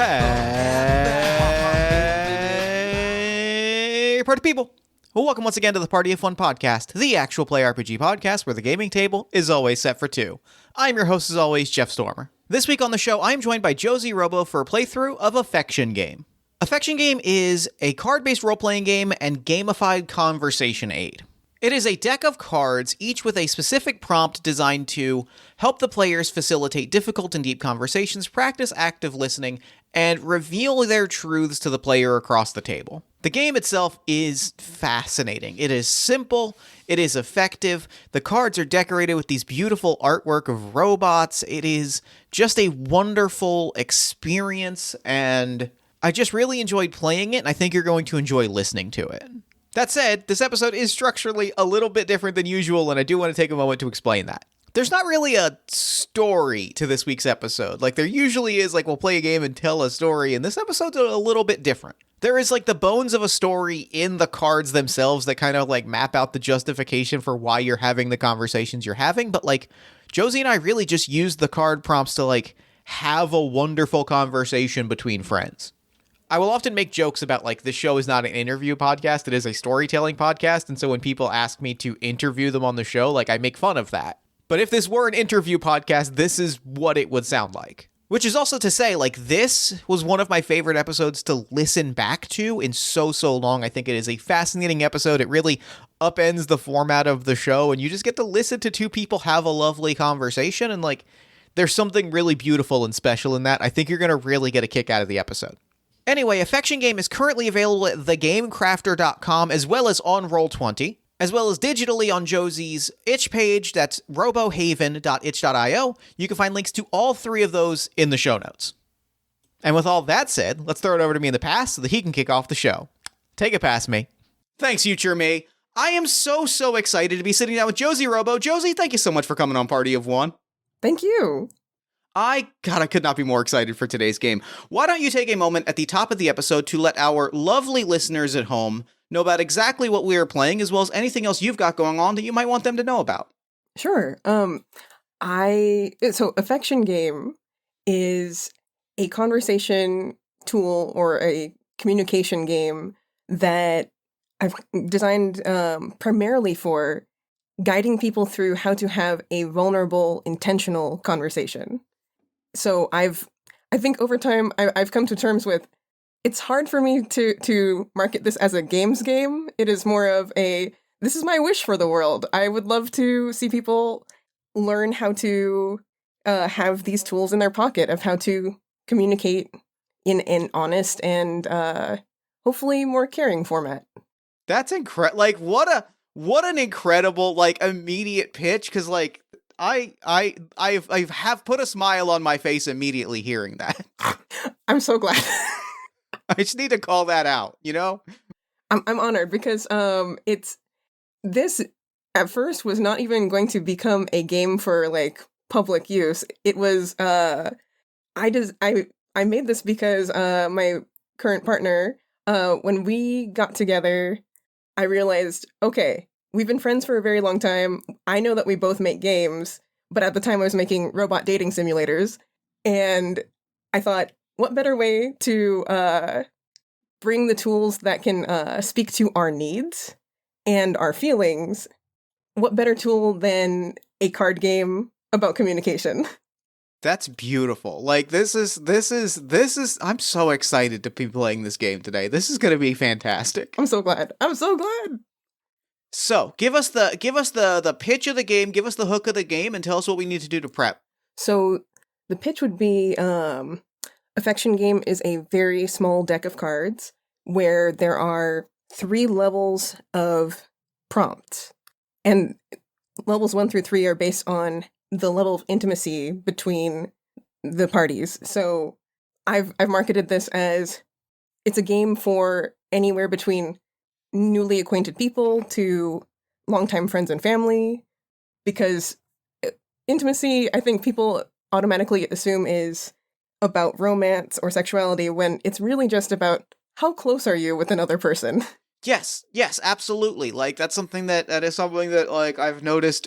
Hey, party people! Well, welcome once again to the Party of Fun podcast, the actual play RPG podcast where the gaming table is always set for two. I'm your host, as always, Jeff Stormer. This week on the show, I'm joined by Josie Robo for a playthrough of Affection Game. Affection Game is a card-based role-playing game and gamified conversation aid. It is a deck of cards, each with a specific prompt designed to help the players facilitate difficult and deep conversations, practice active listening, and reveal their truths to the player across the table. The game itself is fascinating. It is simple, it is effective, the cards are decorated with these beautiful artwork of robots. It is just a wonderful experience, and I just really enjoyed playing it, and I think you're going to enjoy listening to it. That said, this episode is structurally a little bit different than usual, and I do want to take a moment to explain that. There's not really a story to this week's episode. Like, there usually is, like, we'll play a game and tell a story, and this episode's a little bit different. There is, like, the bones of a story in the cards themselves that kind of, like, map out the justification for why you're having the conversations you're having, but, like, Josie and I really just used the card prompts to, like, have a wonderful conversation between friends. I will often make jokes about, like, this show is not an interview podcast, it is a storytelling podcast, and so when people ask me to interview them on the show, like, I make fun of that. But if this were an interview podcast, this is what it would sound like. Which is also to say, like, this was one of my favorite episodes to listen back to in so long. I think it is a fascinating episode. It really upends the format of the show, and you just get to listen to two people have a lovely conversation, and, like, there's something really beautiful and special in that. I think you're going to really get a kick out of the episode. Anyway, Affection Game is currently available at thegamecrafter.com as well as on Roll20, as well as digitally on Josie's itch page, that's robohaven.itch.io. You can find links to all three of those in the show notes. And with all that said, let's throw it over to me in the past so that he can kick off the show. Take it past me. Thanks, future me. I am so excited to be sitting down with Josie Robo. Josie, thank you so much for coming on Party of One. Thank you. I could not be more excited for today's game. Why don't you take a moment at the top of the episode to let our lovely listeners at home know about exactly what we are playing, as well as anything else you've got going on that you might want them to know about. Sure. So Affection Game is a conversation tool or a communication game that I've designed primarily for guiding people through how to have a vulnerable, intentional conversation. So I think over time, I've come to terms with, it's hard for me to market this as a games game. It is more of this is my wish for the world. I would love to see people learn how to have these tools in their pocket of how to communicate in an honest and hopefully more caring format. That's incredible. Like, what an incredible, like, immediate pitch, because, like, I have put a smile on my face immediately hearing that. I'm so glad. I just need to call that out, you know? I'm honored because this at first was not even going to become a game for, like, public use. It was I made this because my current partner, when we got together, I realized, okay, we've been friends for a very long time. I know that we both make games, but at the time I was making robot dating simulators. And I thought, what better way to bring the tools that can speak to our needs and our feelings? What better tool than a card game about communication? That's beautiful. Like, this is, I'm so excited to be playing this game today. This is going to be fantastic. I'm so glad. So, give us the pitch of the game, give us the hook of the game, and tell us what we need to do to prep. So, the pitch would be, Affection Game is a very small deck of cards where there are 3 levels of prompts. And levels 1 through 3 are based on the level of intimacy between the parties. So I've marketed this as it's a game for anywhere between newly acquainted people to longtime friends and family, because intimacy, I think people automatically assume is about romance or sexuality when it's really just about how close are you with another person. Yes, absolutely. Like, that's something that is something that, like, I've noticed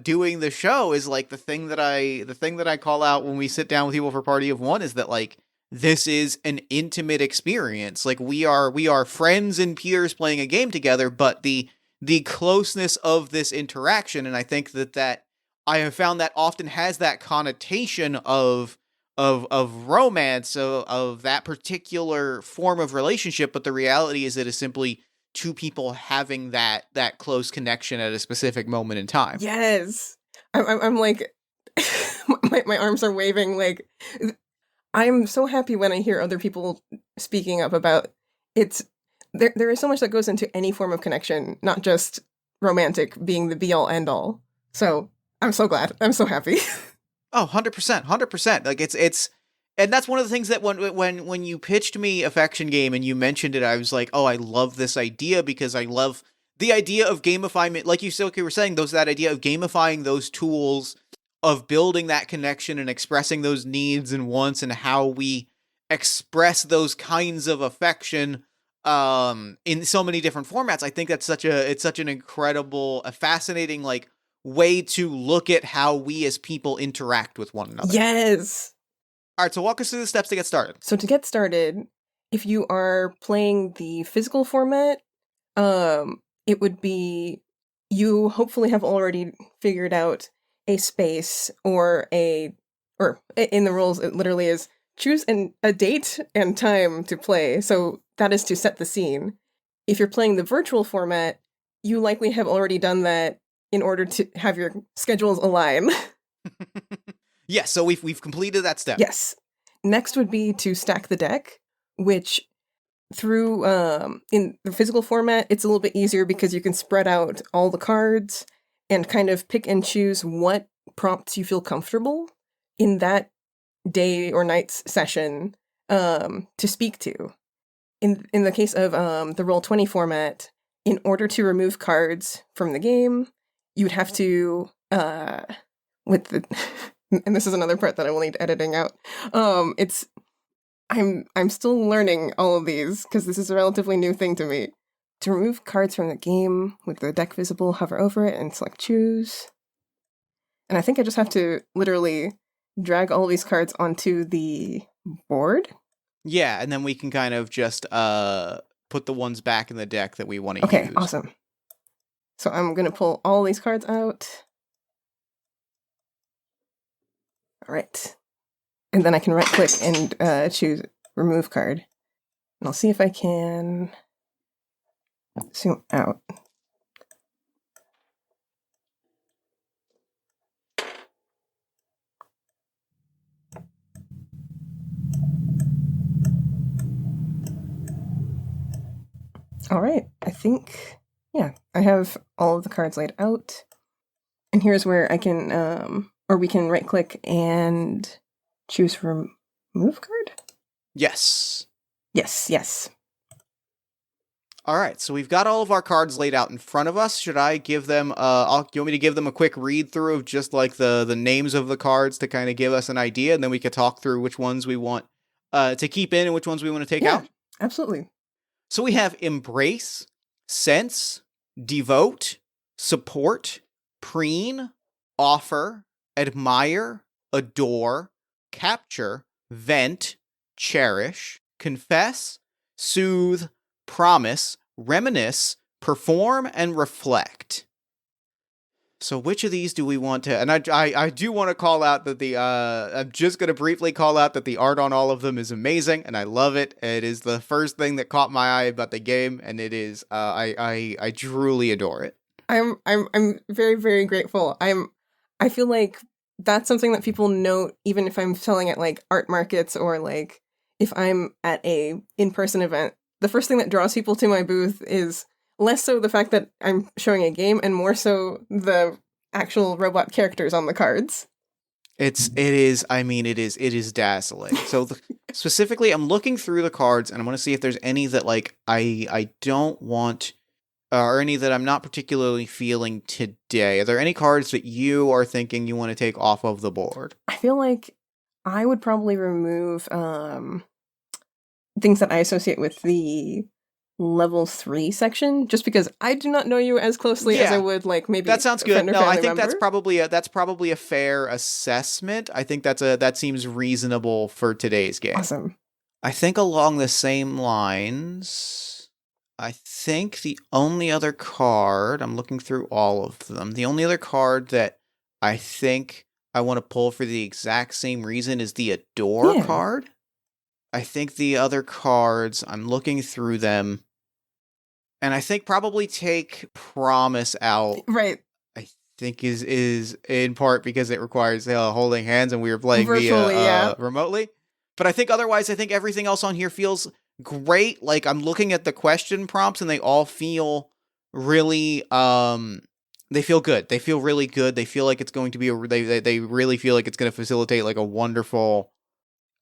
doing the show is, like, the thing that I call out when we sit down with people for Party of One is that, like, this is an intimate experience. Like we are friends and peers playing a game together, but the closeness of this interaction, and I think that I have found that often has that connotation of romance, of that particular form of relationship, but the reality is that it's simply two people having that close connection at a specific moment in time. Yes. I'm like, my arms are waving. Like, I'm so happy when I hear other people speaking up about it's. There is so much that goes into any form of connection, not just romantic being the be all end all. So I'm so glad. I'm so happy. Oh, 100%, 100%. Like it's, and that's one of the things that when you pitched me Affection Game and you mentioned it, I was like, oh, I love this idea because I love the idea of gamifying, like you were saying, that idea of gamifying those tools of building that connection and expressing those needs and wants and how we express those kinds of affection in so many different formats. I think that's such an incredible, a fascinating, like, way to look at how we as people interact with one another. Yes. All right, so walk us through the steps to get started. So to get started, if you are playing the physical format, it would be, you hopefully have already figured out a space or in the rules, it literally is choose a date and time to play. So that is to set the scene. If you're playing the virtual format, you likely have already done that in order to have your schedules align. Yes, so we've completed that step. Yes. Next would be to stack the deck, which through in the physical format, it's a little bit easier because you can spread out all the cards and kind of pick and choose what prompts you feel comfortable in that day or night's session to speak to. In the case of the Roll20 format, in order to remove cards from the game, you would have to with the and this is another part that I will need editing out. I'm still learning all of these because this is a relatively new thing to me. To remove cards from the game with the deck visible, hover over it and select choose. And I think I just have to literally drag all these cards onto the board. Yeah, and then we can kind of just put the ones back in the deck that we want to use. Okay, awesome. So I'm going to pull all these cards out. All right. And then I can right-click and choose Remove Card. And I'll see if I can zoom out. All right. I think, yeah, I have all of the cards laid out. And here's where I can, or we can right-click and choose Remove Card? Yes. Yes. All right, so we've got all of our cards laid out in front of us. Should I give them, you want me to give them a quick read through of just like the names of the cards to kind of give us an idea, and then we could talk through which ones we want to keep in and which ones we want to take out? Absolutely. So we have Embrace, Sense, Devote, Support, Preen, Offer, Admire, Adore, Capture, Vent, Cherish, Confess, Soothe, Promise, Reminisce, Perform, and Reflect. So which of these do we want to... And I do want to call out that I'm just going to briefly call out that the art on all of them is amazing, and I love it. It is the first thing that caught my eye about the game, and it is... I truly adore it. I'm very, very grateful. I feel like that's something that people note, even if I'm selling at like art markets or like if I'm at a in-person event. The first thing that draws people to my booth is less so the fact that I'm showing a game and more so the actual robot characters on the cards. It is dazzling. So specifically, I'm looking through the cards and I want to see if there's any that like I don't want, or any that I'm not particularly feeling today. Are there any cards that you are thinking you want to take off of the board? I feel like I would probably remove things that I associate with the level 3 section, just because I do not know you as closely as I would like maybe that sounds good. No, I think member. that's probably a fair assessment. I think that seems reasonable for today's game. Awesome. I think along the same lines, I think the only other card, I'm looking through all of them, the only other card that I think I want to pull for the exact same reason is the Adore Yeah. card. I think the other cards, I'm looking through them, and I think probably take Promise out. Right. I think is in part because it requires holding hands, and we were playing Virtually, yeah. via remotely. But I think otherwise, I think everything else on here feels great. Like I'm looking at the question prompts, and they all feel really they feel good. They feel really good. They feel like it's going to be they really feel like it's going to facilitate like a wonderful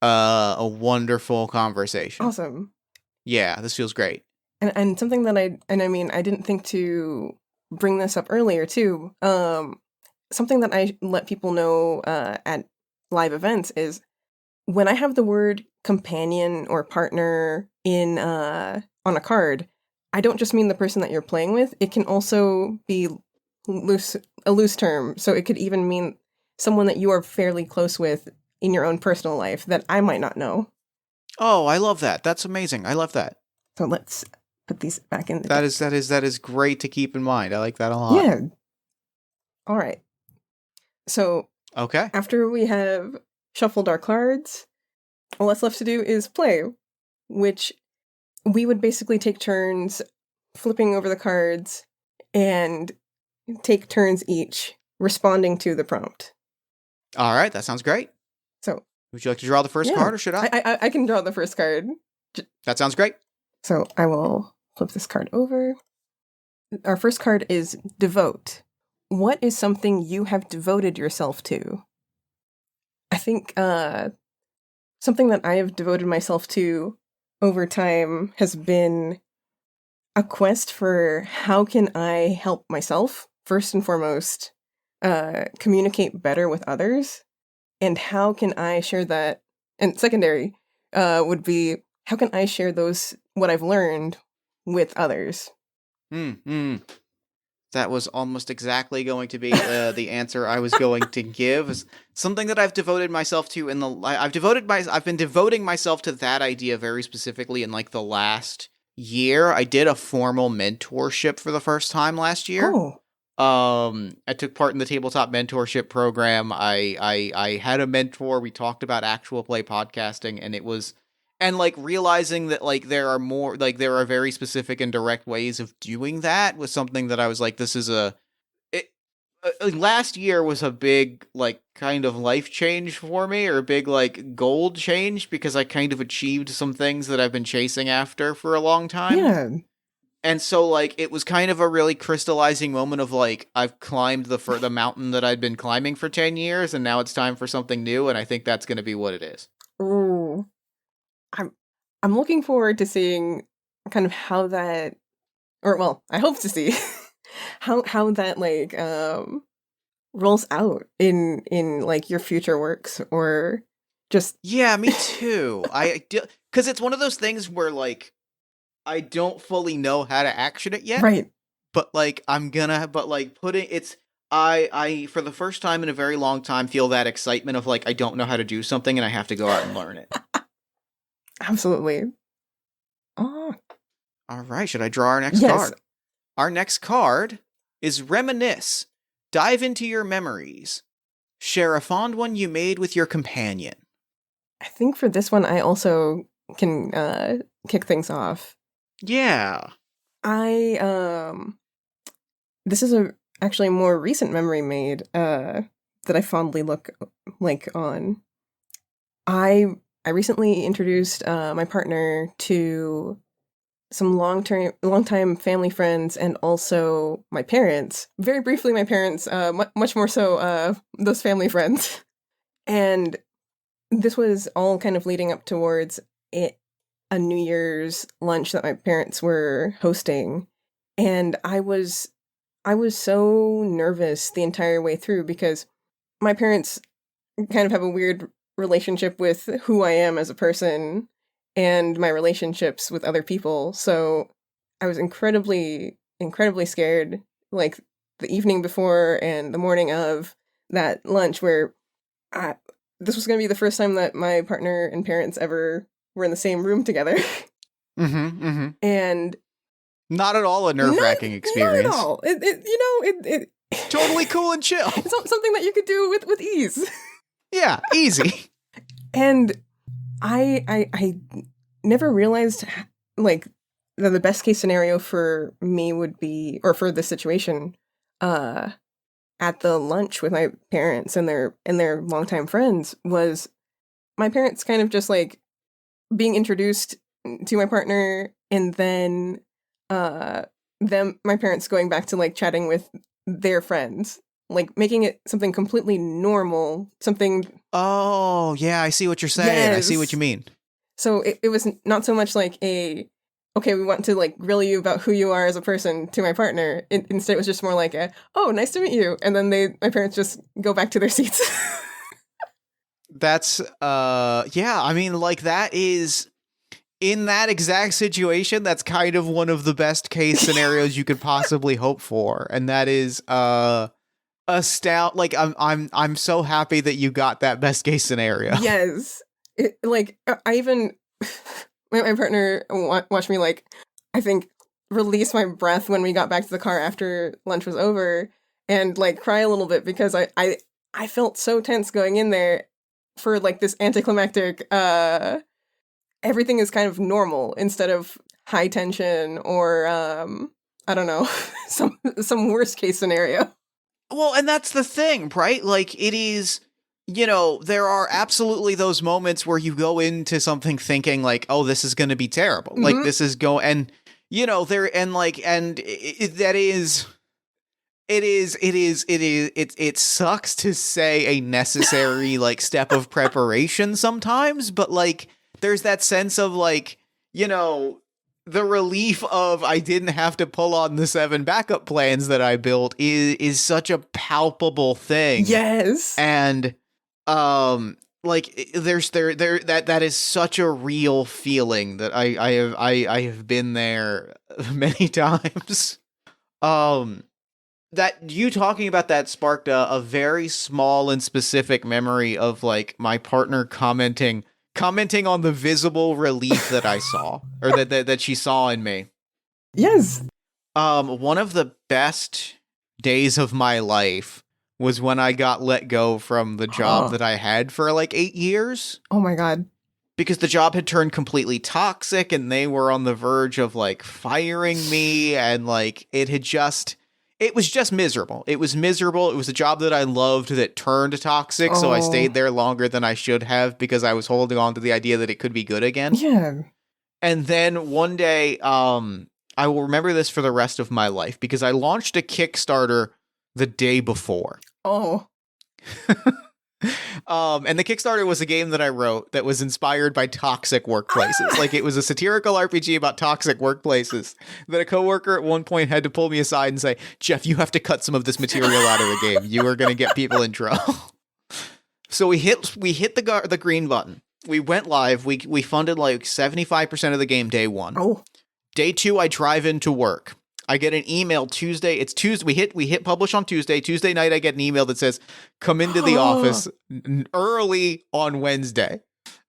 conversation. Awesome. Yeah, this feels great. And something that I mean, I didn't think to bring this up earlier too. Something that I let people know at live events is when I have the word companion or partner in on a card, I don't just mean the person that you're playing with. It can also be a loose term. So it could even mean someone that you are fairly close with in your own personal life that I might not know. Oh, I love that. That's amazing. I love that. So let's put these back in the That is great to keep in mind. I like that a lot. Yeah. All right. So Okay. after we have shuffled our cards, all that's left to do is play, which we would basically take turns flipping over the cards and take turns each responding to the prompt. All right, that sounds great. So, would you like to draw the first card, or should I? I can draw the first card. That sounds great. So I will flip this card over. Our first card is Devote. What is something you have devoted yourself to? I think something that I have devoted myself to over time has been a quest for how can I help myself, first and foremost, communicate better with others, and how can I share that, and secondary would be, how can I share what I've learned with others? That was almost exactly going to be the answer I was going to give. Is something that I've devoted myself to I've been devoting myself to that idea very specifically in like the last year. I did a formal mentorship for the first time last year. Oh. I took part in the tabletop mentorship program. I had a mentor. We talked about actual play podcasting, and it was, and like realizing that like there are very specific and direct ways of doing that was something that I was like, this is last year was a big like kind of life change for me, or a big like goal change, because I kind of achieved some things that I've been chasing after for a long time. Yeah. And so, like, it was kind of a really crystallizing moment of, like, I've climbed the mountain that I'd been climbing for 10 years, and now it's time for something new, and I think that's going to be what it is. Ooh. I'm looking forward to seeing kind of how that, or, well, I hope to see how that, like, rolls out in, like, your future works, or just... Yeah, me too. Because it's one of those things where, like, I don't fully know how to action it yet. Right. But like I for the first time in a very long time feel that excitement of like I don't know how to do something and I have to go out and learn it. Absolutely. Oh. All right, should I draw our next card? Our next card is Reminisce. Dive into your memories. Share a fond one you made with your companion. I think for this one I also can kick things off. Yeah. This is actually a more recent memory made that I fondly look like on. I recently introduced my partner to some long-time family friends, and also my parents. Very briefly, my parents, much more so those family friends. And this was all kind of leading up towards a New Year's lunch that my parents were hosting, and I was so nervous the entire way through because my parents kind of have a weird relationship with who I am as a person and my relationships with other people. So I was incredibly scared, like the evening before and the morning of that lunch, where this was going to be the first time that my partner and parents ever were in the same room together. And not at all a nerve-wracking experience. Not at all. It totally cool and chill. It's something that you could do with ease. Yeah, easy. And I never realized like that the best case scenario for me would be, or for this situation, at the lunch with my parents and their longtime friends, was my parents kind of just like being introduced to my partner, and then my parents going back to like chatting with their friends, like making it something completely normal, something. Oh, yeah, I see what you're saying. Yes. I see what you mean. So it was not so much like okay, we want to like grill you about who you are as a person to my partner. Instead, it was just more like oh, nice to meet you. And then my parents just go back to their seats. That's, yeah, I mean, like, that is, in that exact situation, that's kind of one of the best case scenarios you could possibly hope for. And that is, like, I'm so happy that you got that best case scenario. Yes. Like, I even, my partner watched me, like, I think, release my breath when we got back to the car after lunch was over, and, like, cry a little bit, because I felt so tense going in there for, like, this anticlimactic, everything is kind of normal instead of high tension or, I don't know, some worst case scenario. Well, and that's the thing, right? Like, it is, you know, there are absolutely those moments where you go into something thinking like, oh, this is going to be terrible. Mm-hmm. Like, this is and, you know, it sucks to say a necessary, like, step of preparation sometimes, but, like, there's that sense of, like, you know, the relief of I didn't have to pull on the 7 backup plans that I built is such a palpable thing. Yes. And like that is such a real feeling that I have been there many times. That you talking about that sparked a very small and specific memory of, like, my partner commenting on the visible relief that I saw, or that she saw in me. Yes. One of the best days of my life was when I got let go from the job that I had for like 8 years. Oh my God. Because the job had turned completely toxic and they were on the verge of, like, firing me, and, like, it was just miserable. It was miserable. It was a job that I loved that turned toxic, so I stayed there longer than I should have because I was holding on to the idea that it could be good again. Yeah. And then one day, I will remember this for the rest of my life because I launched a Kickstarter the day before. Oh. And the Kickstarter was a game that I wrote that was inspired by toxic workplaces. Like, it was a satirical RPG about toxic workplaces that a coworker at one point had to pull me aside and say, Jeff, you have to cut some of this material out of the game. You are going to get people in trouble. So we hit the green button. We went live. We funded like 75% of the game day one. Oh. Day two, I drive into work. I get an email Tuesday. It's Tuesday. We hit publish on Tuesday. Tuesday night, I get an email that says, come into the office early on Wednesday.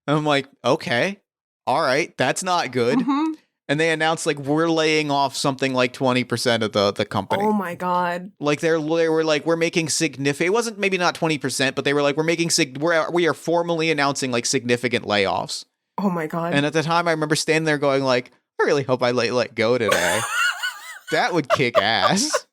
And I'm like, okay, all right, that's not good. Mm-hmm. And they announced, like, we're laying off something like 20% of the company. Oh my God. Like, they were like, we're making significant, it wasn't maybe not 20%, but they were like, we are formally announcing, like, significant layoffs. Oh my God. And at the time, I remember standing there going, like, I really hope I let go today. That would kick ass.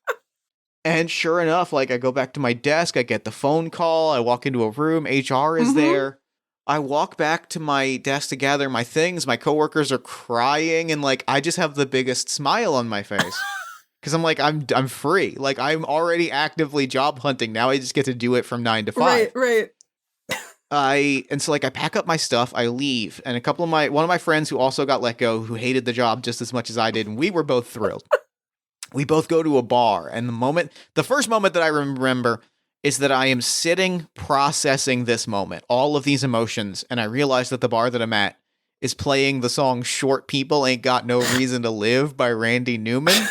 And sure enough, like, I go back to my desk, I get the phone call, I walk into a room, HR is there. I walk back to my desk to gather my things, my coworkers are crying, and, like, I just have the biggest smile on my face. Because I'm like, I'm free. Like, I'm already actively job hunting. Now I just get to do it from 9 to 5. Right. And so, like, I pack up my stuff, I leave, and one of my friends who also got let go, who hated the job just as much as I did, and we were both thrilled. We both go to a bar, and the first moment that I remember is that I am sitting processing this moment, all of these emotions, and I realize that the bar that I'm at is playing the song Short People Ain't Got No Reason to Live by Randy Newman.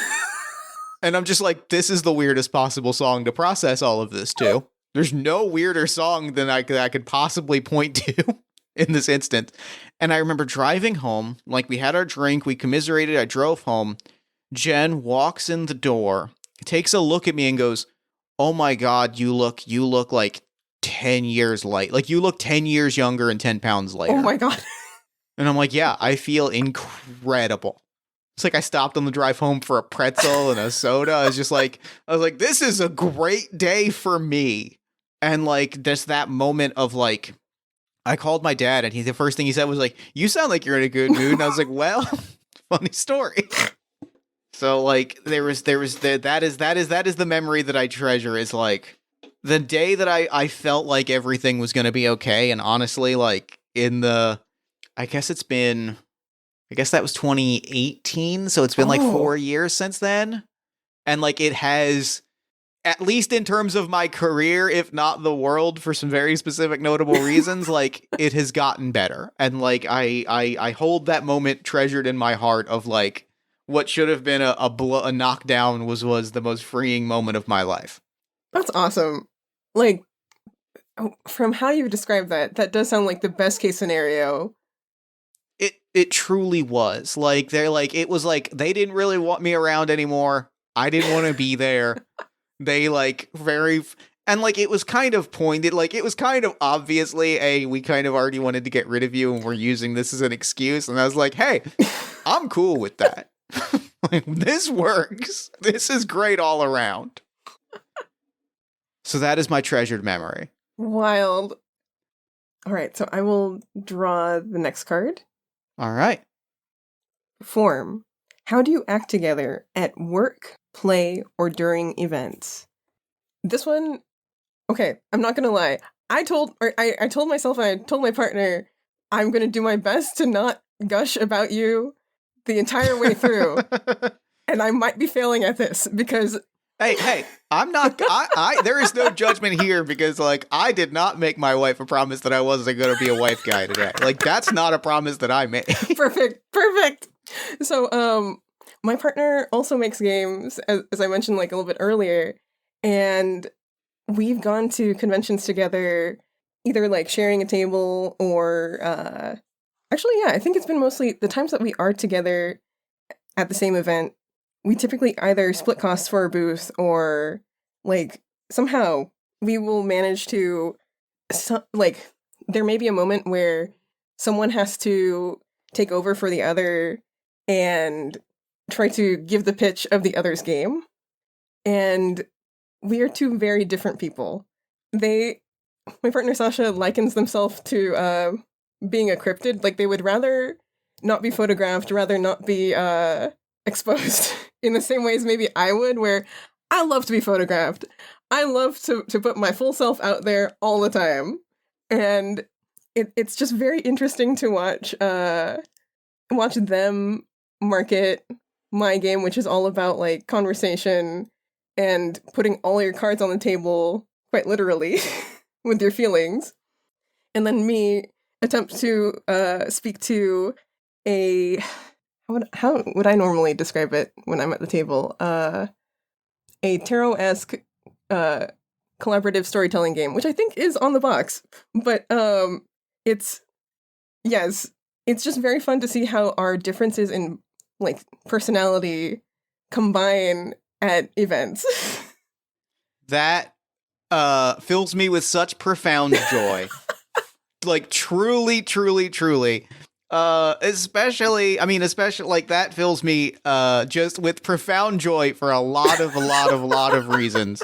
And I'm just like, this is the weirdest possible song to process all of this to. There's no weirder song than I could possibly point to. in this instance. And I remember driving home, like we had our drink, we commiserated, I drove home. Jen walks in the door, takes a look at me and goes, "Oh my God, you look like 10 years late. Like you look 10 years younger and 10 pounds lighter." Oh my God. And I'm like, yeah, I feel incredible. It's like I stopped on the drive home for a pretzel and a soda. I was like, this is a great day for me. And like, just that moment of like, I called my dad and the first thing he said was like, "You sound like you're in a good mood." And I was like, well, funny story. So like, that is the memory that I treasure, is like the day that I felt like everything was going to be okay. And honestly, like I guess that was 2018. So it's been like 4 years since then. And like, it has, at least in terms of my career, if not the world, for some very specific notable reasons, like it has gotten better. And like, I hold that moment treasured in my heart of like, what should have been a knockdown was the most freeing moment of my life. That's awesome. Like, from how you described that does sound like the best case scenario. It truly was. Like, it was like, they didn't really want me around anymore. I didn't want to be there. They like and like, it was kind of pointed, like it was kind of obviously we kind of already wanted to get rid of you and we're using this as an excuse. And I was like, hey, I'm cool with that. Like, this works. This is great all around. So that is my treasured memory. Wild. All right, so I will draw the next card. All right. Form. How do you act together at work, play, or during events? This one, okay, I'm not gonna lie. I told myself, I told my partner, I'm gonna do my best to not gush about you the entire way through. And I might be failing at this because Hey, I'm not, there is no judgment here, because like, I did not make my wife a promise that I wasn't going to be a wife guy today. Like, that's not a promise that I made. Perfect. So, my partner also makes games, as I mentioned like a little bit earlier, and we've gone to conventions together, either like sharing a table or, actually, yeah, I think it's been mostly the times that we are together at the same event. We typically either split costs for a booth or, like, somehow we will manage to, like, there may be a moment where someone has to take over for the other and try to give the pitch of the other's game. And we are two very different people. My partner Sasha likens themselves to being a cryptid. Like, they would rather not be photographed, rather not be exposed in the same ways maybe I would, where I love to be photographed. I love to put my full self out there all the time. And it's just very interesting to watch them market my game, which is all about like conversation and putting all your cards on the table, quite literally, with your feelings. And then me attempt to speak to how would I normally describe it when I'm at the table? A tarot-esque collaborative storytelling game, which I think is on the box. But it's just very fun to see how our differences in like personality combine at events. That fills me with such profound joy. Like, truly, truly, truly. Especially like, that fills me just with profound joy for a lot of reasons.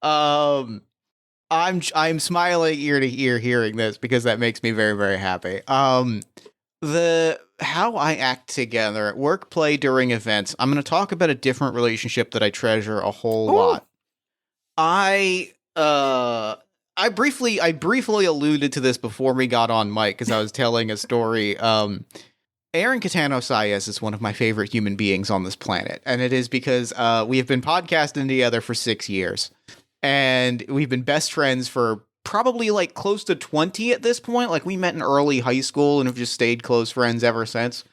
I'm smiling ear to ear hearing this, because that makes me very, very happy. How I act together at work, play, during events. I'm going to talk about a different relationship that I treasure a whole lot. I briefly alluded to this before we got on mic, because I was telling a story. Aaron Catano Sayas is one of my favorite human beings on this planet, and it is because we have been podcasting together for 6 years, and we've been best friends for probably like close to 20 at this point. Like, we met in early high school and have just stayed close friends ever since.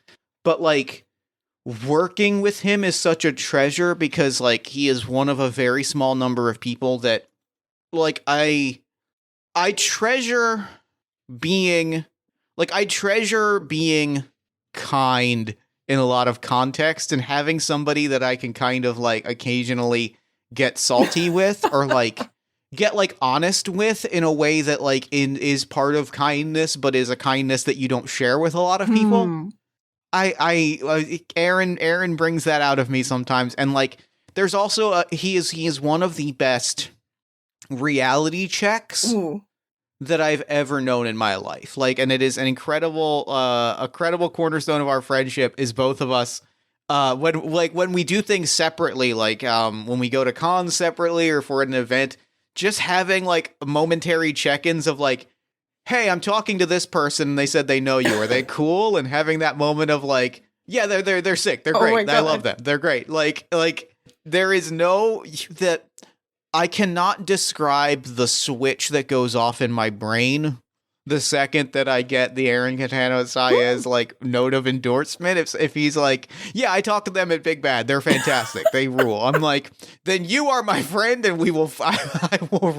But like, working with him is such a treasure, because like, he is one of a very small number of people that like I treasure being like I treasure being kind in a lot of context, and having somebody that I can kind of like occasionally get salty with, or like get like honest with in a way that like is part of kindness, but is a kindness that you don't share with a lot of people. Aaron brings that out of me sometimes, and like there's also he is one of the best reality checks that I've ever known in my life. Like, and it is an incredible cornerstone of our friendship is both of us. When we do things separately, like when we go to cons separately, or for an event, just having like momentary check-ins of like, hey, I'm talking to this person and they said they know you. Are they cool? And having that moment of like, yeah, they're sick. They're great. I love them. They're great. Like there is no that I cannot describe the switch that goes off in my brain the second that I get the Aaron Catano Saez like note of endorsement. If he's like, yeah, I talked to them at Big Bad, they're fantastic, they rule. I'm like, then you are my friend, and I will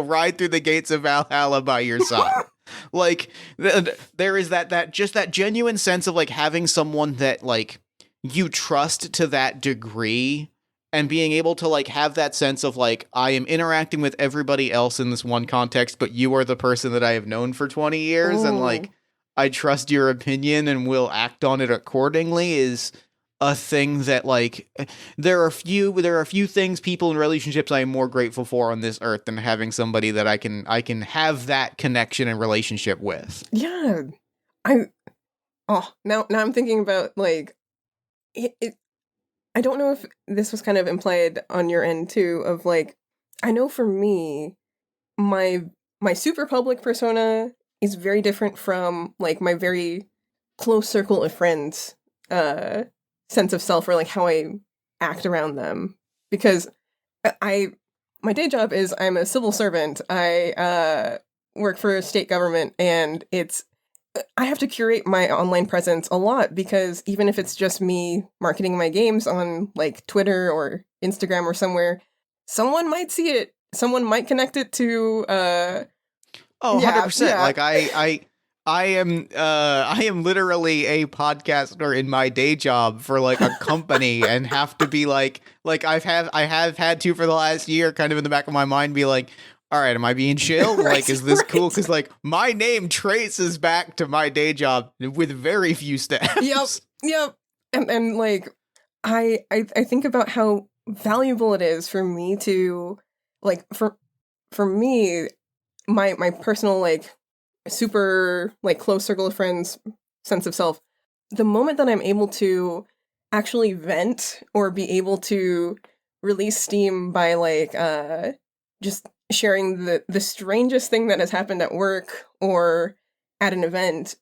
ride through the gates of Valhalla by your side. Like there is that genuine sense of like having someone that like you trust to that degree, and being able to like have that sense of like, I am interacting with everybody else in this one context, but you are the person that I have known for 20 years. And like, I trust your opinion and will act on it accordingly, is a thing that like, there are a few things, people in relationships I am more grateful for on this earth than having somebody that I can have that connection and relationship with. Yeah. Now I'm thinking about like, I don't know if this was kind of implied on your end too, of like, I know for me, my super public persona is very different from like my very close circle of friends sense of self, or like how I act around them. Because my day job is I'm a civil servant. I work for a state government, and I have to curate my online presence a lot, because even if it's just me marketing my games on like Twitter or Instagram or somewhere, someone might see it. Someone might connect it to 100%. Yeah. Like I am literally a podcaster in my day job for like a company, and have to be like I have had to for the last year, kind of in the back of my mind, be like, all right, am I being chill? Right, like, is this cool? Because like my name traces back to my day job with very few steps. Yep. And like I think about how valuable it is for me to like for me, my personal like super like close circle of friends sense of self, the moment that I'm able to actually vent or be able to release steam by like just sharing the strangest thing that has happened at work or at an event,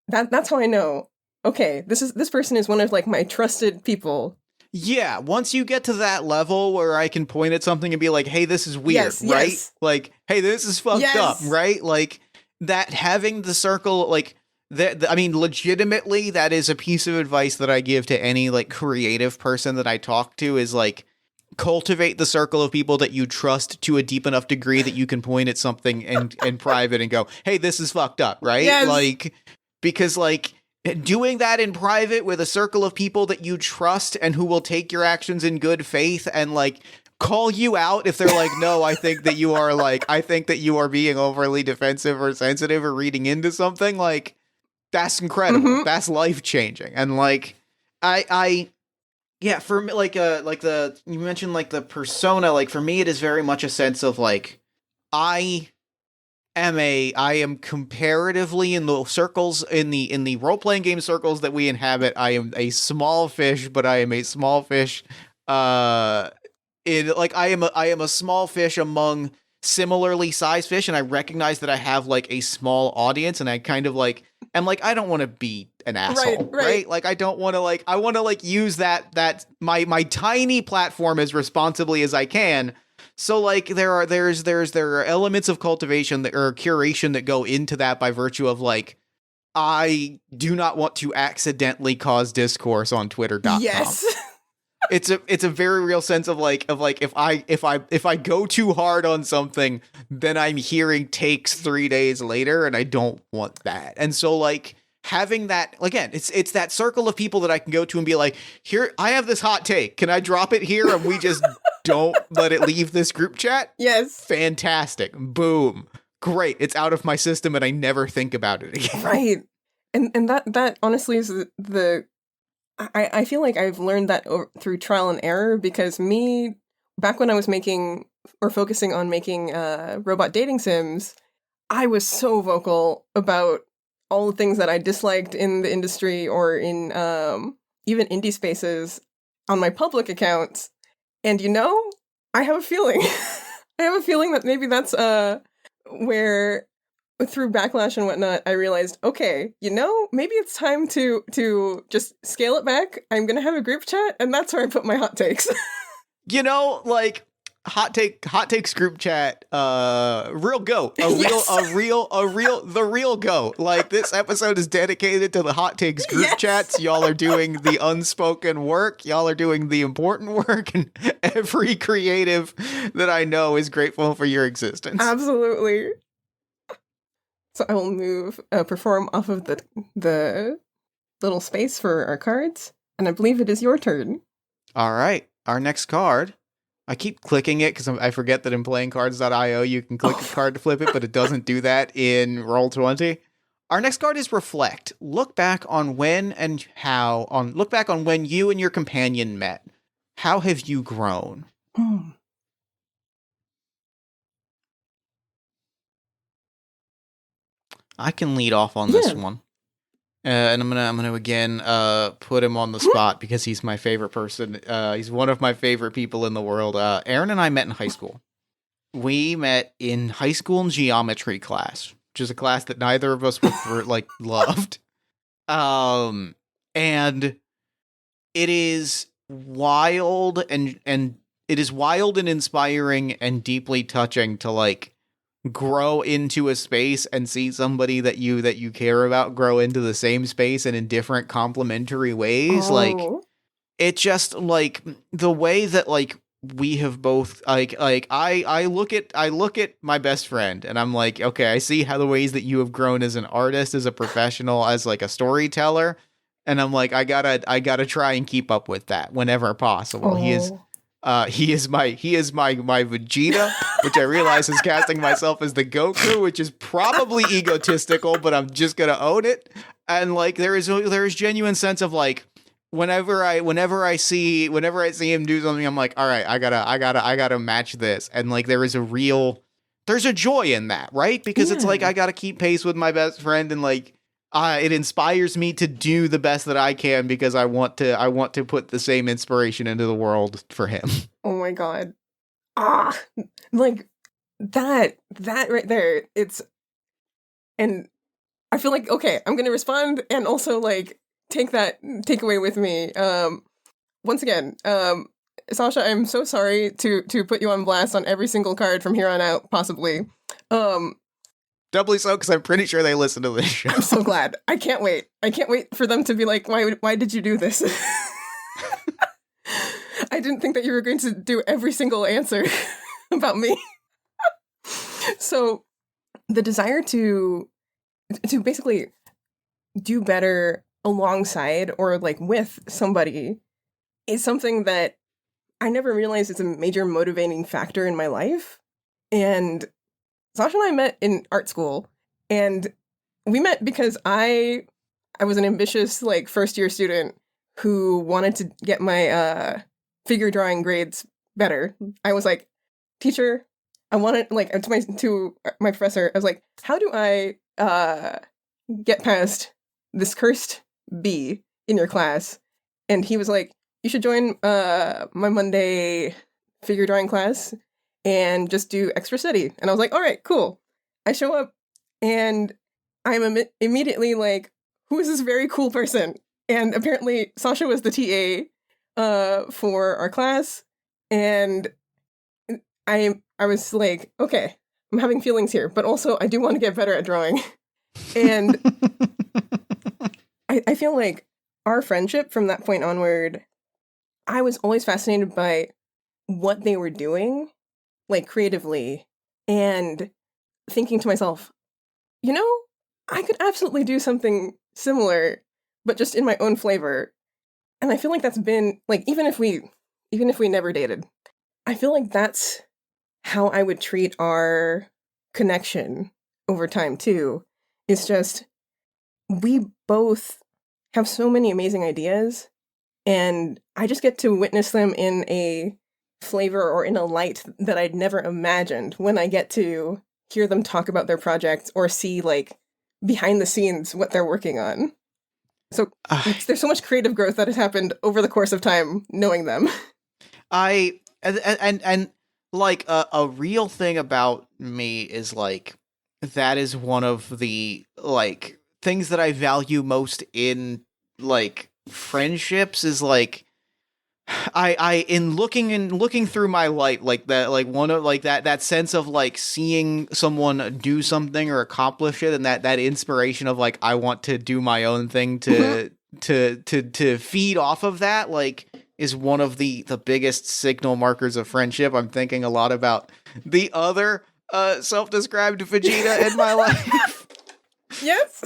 that's how I know, okay, this person is one of like my trusted people. Yeah, once you get to that level where I can point at something and be like, hey, this is weird, right? Yes. Like, hey, this is fucked up, right? Like, that having the circle, like, I mean, legitimately, that is a piece of advice that I give to any, like, creative person that I talk to, is, like, cultivate the circle of people that you trust to a deep enough degree that you can point at something in private and go, hey, this is fucked up, right? Yes. Like, because, like, doing that in private with a circle of people that you trust and who will take your actions in good faith and like call you out if they're like, no, I think that you are being overly defensive or sensitive or reading into something, like, that's incredible. Mm-hmm. That's life changing. And like, yeah, for me, like you mentioned like the persona, like for me, it is very much a sense of like, I am comparatively in the circles in the role-playing game circles that we inhabit, I am a small fish, but I am a small fish in like I am a small fish among similarly sized fish, and I recognize that I have like a small audience, and I kind of like am like, I don't want to be an asshole, right? Like I don't want to like, I want to like use that my tiny platform as responsibly as I can. So like there are elements of cultivation or curation that go into that by virtue of like, I do not want to accidentally cause discourse on Twitter.com. Yes. It's a very real sense of like if I go too hard on something, then I'm hearing takes 3 days later, and I don't want that. And so like having that, again, it's that circle of people that I can go to and be like, here, I have this hot take. Can I drop it here? And we just don't let it leave this group chat. Yes. Fantastic. Boom. Great. It's out of my system and I never think about it again. Right. And that honestly is the I feel like I've learned that through trial and error, because me, back when I was making or focusing on making robot dating sims, I was so vocal about all the things that I disliked in the industry or in even indie spaces on my public accounts. And I have a feeling. I have a feeling that maybe that's where through backlash and whatnot, I realized, okay, maybe it's time to just scale it back. I'm gonna have a group chat, and that's where I put my hot takes. Like hot takes group chat, real goat, the real goat. Like, this episode is dedicated to the hot takes group chats. Y'all are doing the unspoken work. Y'all are doing the important work, and every creative that I know is grateful for your existence. Absolutely. So I will perform off of the little space for our cards, and I believe it is your turn. All right, our next card. I keep clicking it because I forget that in playingcards.io you can click a card to flip it, but it doesn't do that in Roll20. Our next card is Reflect. Look back on when you and your companion met. How have you grown? I can lead off on this one. And I'm gonna again put him on the spot because he's my favorite person. He's one of my favorite people in the world. Aaron and I met in high school. We met in high school in geometry class, which is a class that neither of us loved. And it is wild and it is wild and inspiring and deeply touching to like grow into a space and see somebody that you care about grow into the same space and in different complementary ways. Like, it just like the way that like we have both I look at my best friend and I'm like, okay, I see how the ways that you have grown as an artist, as a professional, as like a storyteller, and I'm like, I gotta try and keep up with that whenever possible. He is my Vegeta, which I realize is casting myself as the Goku, which is probably egotistical, but I'm just gonna own it. And like there is genuine sense of like whenever I see him do something, I'm like, all right, I gotta match this. And like there's a joy in that, right? Because it's like I gotta keep pace with my best friend, and like it inspires me to do the best that I can because I want to put the same inspiration into the world for him. Oh my god. Like that right there. And I feel like, okay, I'm going to respond and also like take away with me. Once again, Sasha, I'm so sorry to put you on blast on every single card from here on out, possibly. Doubly so, because I'm pretty sure they listen to this show. I'm so glad. I can't wait for them to be like, why did you do this? I didn't think that you were going to do every single answer about me. So the desire to basically do better alongside or like with somebody is something that I never realized is a major motivating factor in my life. And Sasha and I met in art school, and we met because I was an ambitious like first year student who wanted to get my figure drawing grades better. I was like, teacher, I wanted like to my professor, I was like, how do I get past this cursed B in your class? And he was like, you should join my Monday figure drawing class and just do extra study. And I was like, all right, cool. I show up and I'm immediately like, who is this very cool person? And apparently Sasha was the TA for our class. And I was like, okay, I'm having feelings here, but also I do want to get better at drawing. And I feel like our friendship from that point onward, I was always fascinated by what they were doing, like creatively, and thinking to myself, you know, I could absolutely do something similar, but just in my own flavor. And I feel like that's been like even if we never dated, I feel like that's how I would treat our connection over time too. It's just we both have so many amazing ideas, and I just get to witness them in a flavor or in a light that I'd never imagined when I get to hear them talk about their projects or see like behind the scenes what they're working on. So there's so much creative growth that has happened over the course of time knowing them. And like a real thing about me is like that is one of the like things that I value most in like friendships is like I in looking through my light like that like one of like that sense of like seeing someone do something or accomplish it and that inspiration of like I want to do my own thing to feed off of that like is one of the biggest signal markers of friendship. I'm thinking a lot about the other self-described Vegeta in my life. Yes.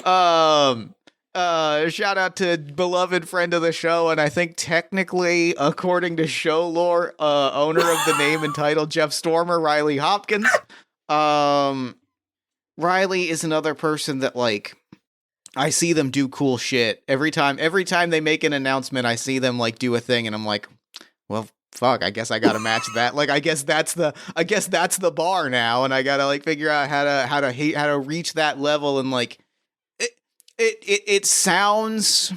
Shout out to beloved friend of the show, and I think technically, according to show lore, owner of the name and title Jeff Stormer, Riley Hopkins. Riley is another person that like I see them do cool shit every time they make an announcement. I see them like do a thing, and I'm like, well, fuck. I guess I gotta match that. Like, I guess that's the bar now, and I gotta like figure out how to reach that level. And like, it sounds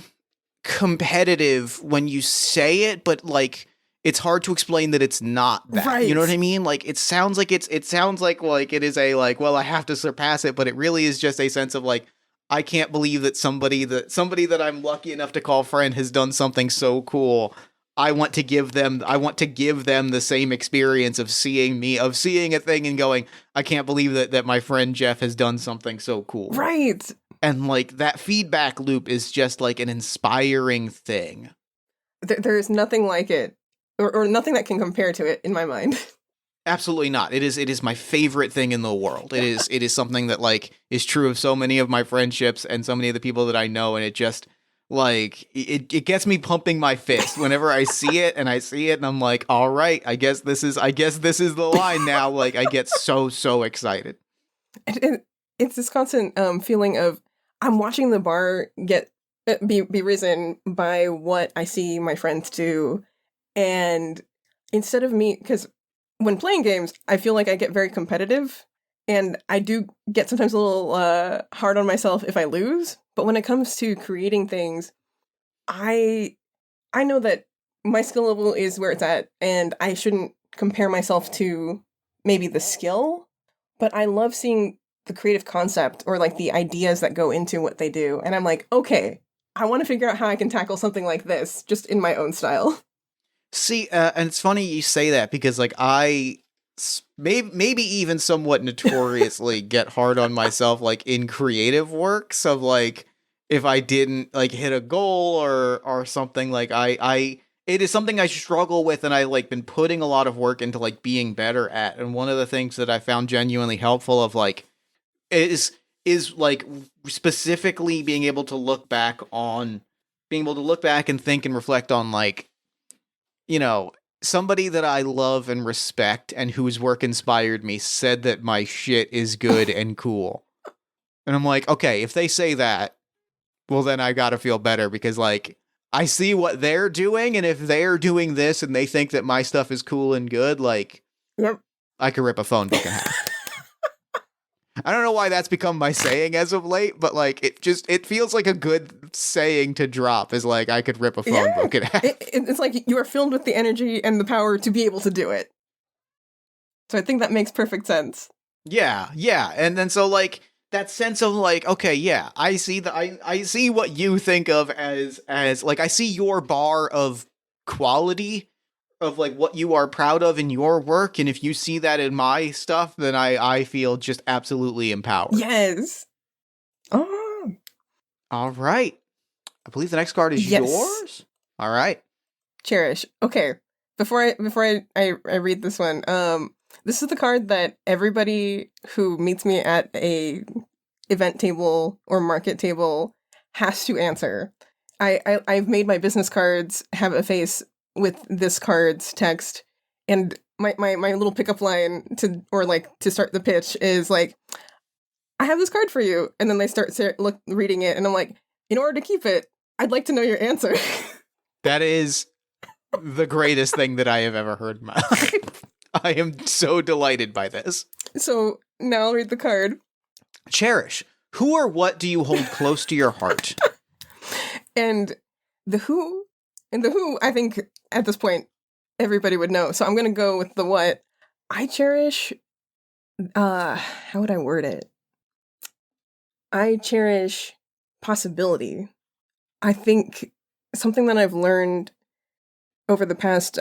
competitive when you say it, but like, it's hard to explain that it's not that. Right. You know what I mean? Like, it sounds like it is a like, well, I have to surpass it, but it really is just a sense of like, I can't believe that somebody that I'm lucky enough to call friend has done something so cool. I want to give them the same experience of seeing a thing and going, I can't believe that my friend Jeff has done something so cool. Right. And like that feedback loop is just like an inspiring thing. There's nothing like it, or nothing that can compare to it in my mind. Absolutely not. It is my favorite thing in the world. It is something that like is true of so many of my friendships and so many of the people that I know, and it just like it gets me pumping my fist whenever I see it and I'm like, all right, I guess this is the line now. Like I get so excited. It's this constant feeling of I'm watching the bar be risen by what I see my friends do, and instead of me, because when playing games, I feel like I get very competitive, and I do get sometimes a little hard on myself if I lose. But when it comes to creating things, I know that my skill level is where it's at, and I shouldn't compare myself to maybe the skill. But I love seeing the creative concept or like the ideas that go into what they do, and I'm like, okay, I want to figure out how I can tackle something like this just in my own style. See, and it's funny you say that because like I maybe even somewhat notoriously get hard on myself like in creative works of like if I didn't like hit a goal or something like I it is something I struggle with and I like been putting a lot of work into like being better at. And one of the things that I found genuinely helpful of like is like specifically being able to look back and think and reflect on like, you know, somebody that I love and respect and whose work inspired me said that my shit is good and cool. And I'm like, okay, if they say that, well, then I gotta feel better because, like, I see what they're doing, and if they're doing this and they think that my stuff is cool and good, like, Yep. I could rip a phone book in half. I don't know why that's become my saying as of late, but like it feels like a good saying to drop is like I could rip a phone book in half. It's like you are filled with the energy and the power to be able to do it. So I think that makes perfect sense. Yeah. And then so like that sense of like, okay, yeah, I see I see what you think of as like I see your bar of quality of like what you are proud of in your work, and if you see that in my stuff, then I feel just absolutely empowered. Yes. Oh. All right. I believe the next card is yours. All right. Cherish. Okay. Before I read this one, this is the card that everybody who meets me at a event table or market table has to answer. I've made my business cards have a face with this card's text, and my little pickup line to start the pitch is like, I have this card for you, and then they start reading it, and I'm like, in order to keep it, I'd like to know your answer. That is the greatest thing that I have ever heard in my life. I am so delighted by this. So now I'll read the card. Cherish. Who or what do you hold close to your heart? And the who, I think at this point everybody would know. So I'm going to go with the what. I cherish. How would I word it? I cherish possibility. I think something that I've learned over the past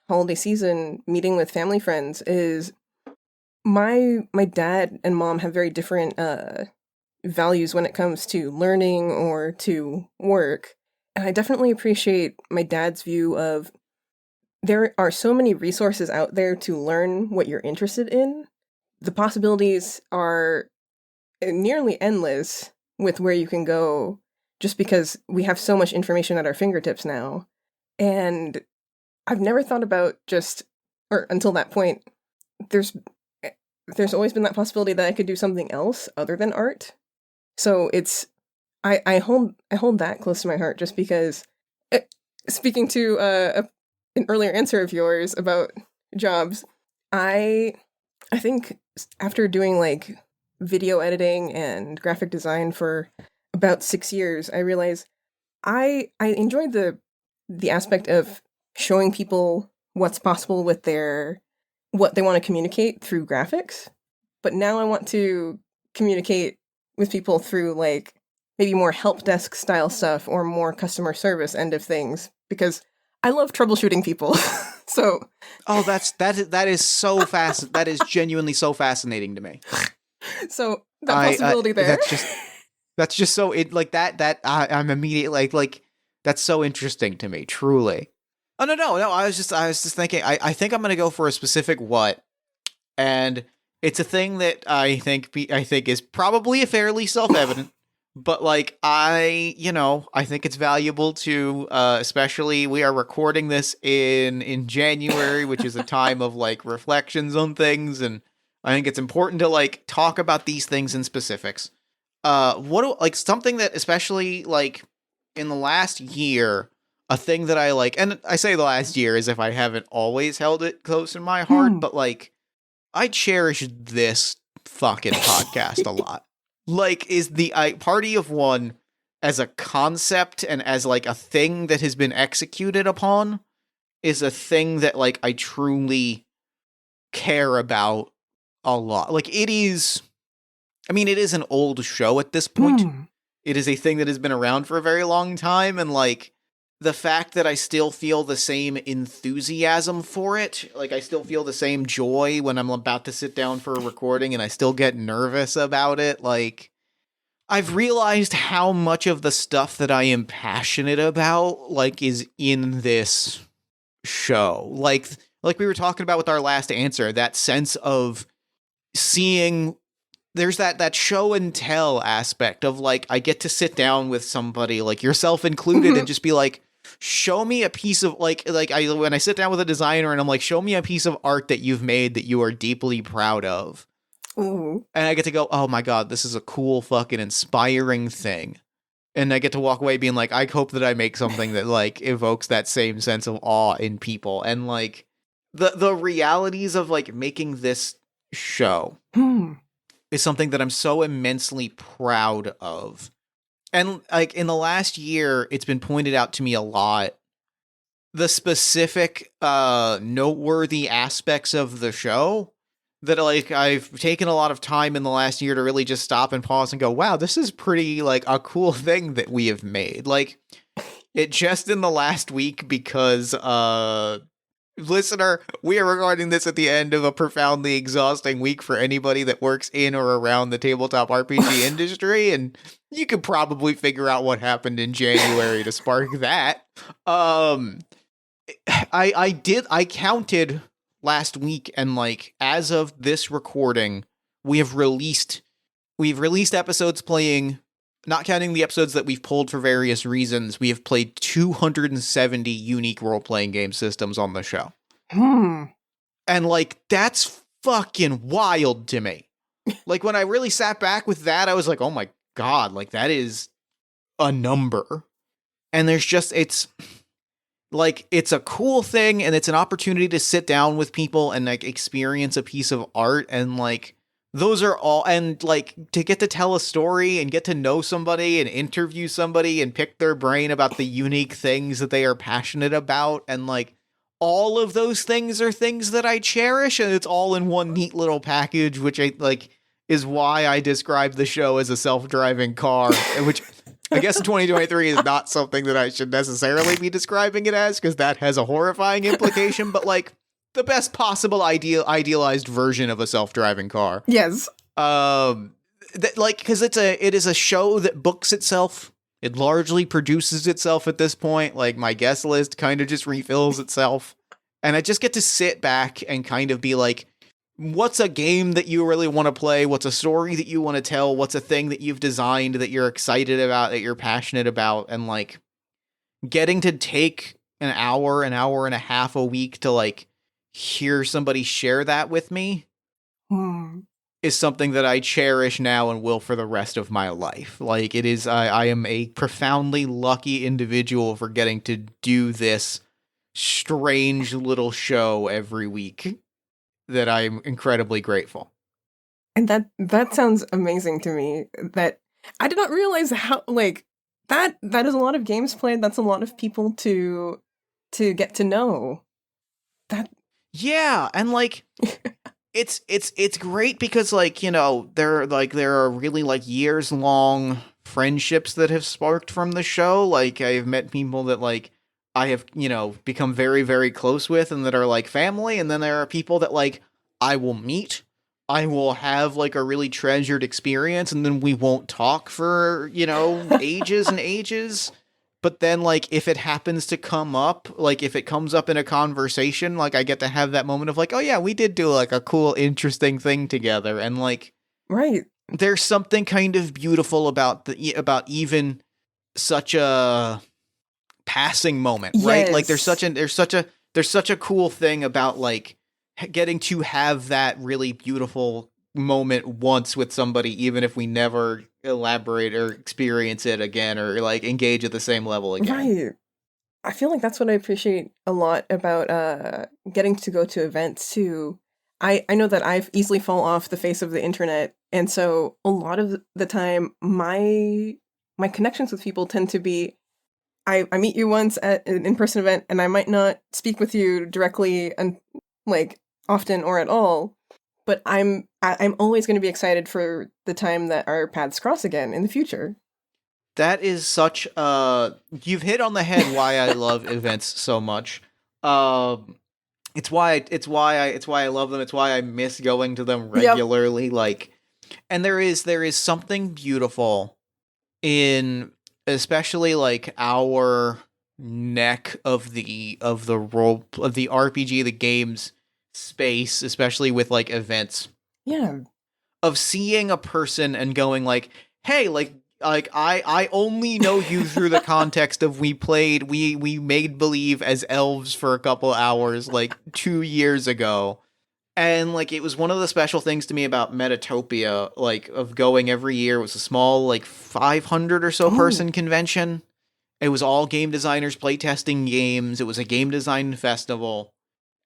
holiday season, meeting with family friends, is my dad and mom have very different values when it comes to learning or to work. And I definitely appreciate my dad's view of there are so many resources out there to learn what you're interested in. The possibilities are nearly endless with where you can go just because we have so much information at our fingertips now. And I've never thought about until that point, there's always been that possibility that I could do something else other than art. So I hold that close to my heart just because, speaking to an earlier answer of yours about jobs, I think after doing like video editing and graphic design for about 6 years, I realized I enjoyed the aspect of showing people what's possible with what they want to communicate through graphics. But now I want to communicate with people through like maybe more help desk style stuff or more customer service end of things, because I love troubleshooting people. So that is so fast. That is genuinely so fascinating to me. So that possibility there. That's just so I'm immediately like that's so interesting to me, truly. Oh no. I was just thinking. I think I'm gonna go for a specific what, and it's a thing that I think is probably fairly self-evident, but like I think it's valuable to, especially we are recording this in January, which is a time of like reflections on things, and I think it's important to like talk about these things in specifics. Something that especially like in the last year, a thing that I like, and I say the last year as if I haven't always held it close in my heart, but like I cherish this fucking podcast a lot. Like, is the Party of One as a concept and as like a thing that has been executed upon is a thing that like I truly care about a lot. Like it is an old show at this point. It is a thing that has been around for a very long time, and like the fact that I still feel the same enthusiasm for it, like I still feel the same joy when I'm about to sit down for a recording and I still get nervous about it. Like I've realized how much of the stuff that I am passionate about like is in this show. Like we were talking about with our last answer, that sense of seeing there's that show and tell aspect of like I get to sit down with somebody like yourself included and just be like, show me a piece of when I sit down with a designer and I'm like, show me a piece of art that you've made that you are deeply proud of. Ooh. And I get to go, oh my God, this is a cool fucking inspiring thing. And I get to walk away being like, I hope that I make something that like evokes that same sense of awe in people. And like the realities of like making this show is something that I'm so immensely proud of. And like in the last year, it's been pointed out to me a lot, the specific noteworthy aspects of the show that like I've taken a lot of time in the last year to really just stop and pause and go, wow, this is pretty like a cool thing that we have made. Like it just in the last week, because listener, we are recording this at the end of a profoundly exhausting week for anybody that works in or around the tabletop RPG industry, and you could probably figure out what happened in January to spark that. I counted last week, and like as of this recording, we've released episodes playing, not counting the episodes that we've pulled for various reasons, we have played 270 unique role-playing game systems on the show. And like that's fucking wild to me. Like when I really sat back with that, I was like, oh my God, like that is a number. And there's just, it's a cool thing, and it's an opportunity to sit down with people and like experience a piece of art, and like those are all, and like to get to tell a story and get to know somebody and interview somebody and pick their brain about the unique things that they are passionate about, and like all of those things are things that I cherish, and it's all in one neat little package, which I like is why I describe the show as a self-driving car, which I guess in 2023 is not something that I should necessarily be describing it as, because that has a horrifying implication, but like the best possible idealized version of a self-driving car. Yes. Like, because it is a show that books itself. It largely produces itself at this point. Like my guest list kind of just refills itself, and I just get to sit back and kind of be like, what's a game that you really want to play? What's a story that you want to tell? What's a thing that you've designed that you're excited about, that you're passionate about? And like getting to take an hour and a half a week to like hear somebody share that with me is something that I cherish now and will for the rest of my life. Like it is, I am a profoundly lucky individual for getting to do this strange little show every week that I'm incredibly grateful. And that sounds amazing to me. That I did not realize how like that is a lot of games played. That's a lot of people to get to know. That yeah, and like it's great because like, you know, there are really like years long friendships that have sparked from the show. Like I've met people that like I have, you know, become very, very close with and that are like family. And then there are people that like I will meet, I will have like a really treasured experience, and then we won't talk for, you know, ages and ages. But then like if it happens to come up, like if it comes up in a conversation, like I get to have that moment of like, oh yeah, we did do like a cool, interesting thing together. And like, right. There's something kind of beautiful about even such a passing moment, right? Yes. Like there's such a cool thing about like getting to have that really beautiful moment once with somebody, even if we never elaborate or experience it again or like engage at the same level again. Right. I feel like that's what I appreciate a lot about getting to go to events too. I know that I've easily fall off the face of the internet, and so a lot of the time my connections with people tend to be I meet you once at an in-person event, and I might not speak with you directly and like often or at all, but I'm always going to be excited for the time that our paths cross again in the future. That is such you've hit on the head why I love events so much. It's why I love them. It's why I miss going to them regularly. Yep. Like, and there is something beautiful in especially like our neck of the role of the RPG, the games space, especially with like events. Yeah. Of seeing a person and going like, hey, like I only know you through the context of we made believe as elves for a couple hours like 2 years ago. And like it was one of the special things to me about Metatopia, like of going every year. It was a small like 500 or so person convention. It was all game designers playtesting games. It was a game design festival.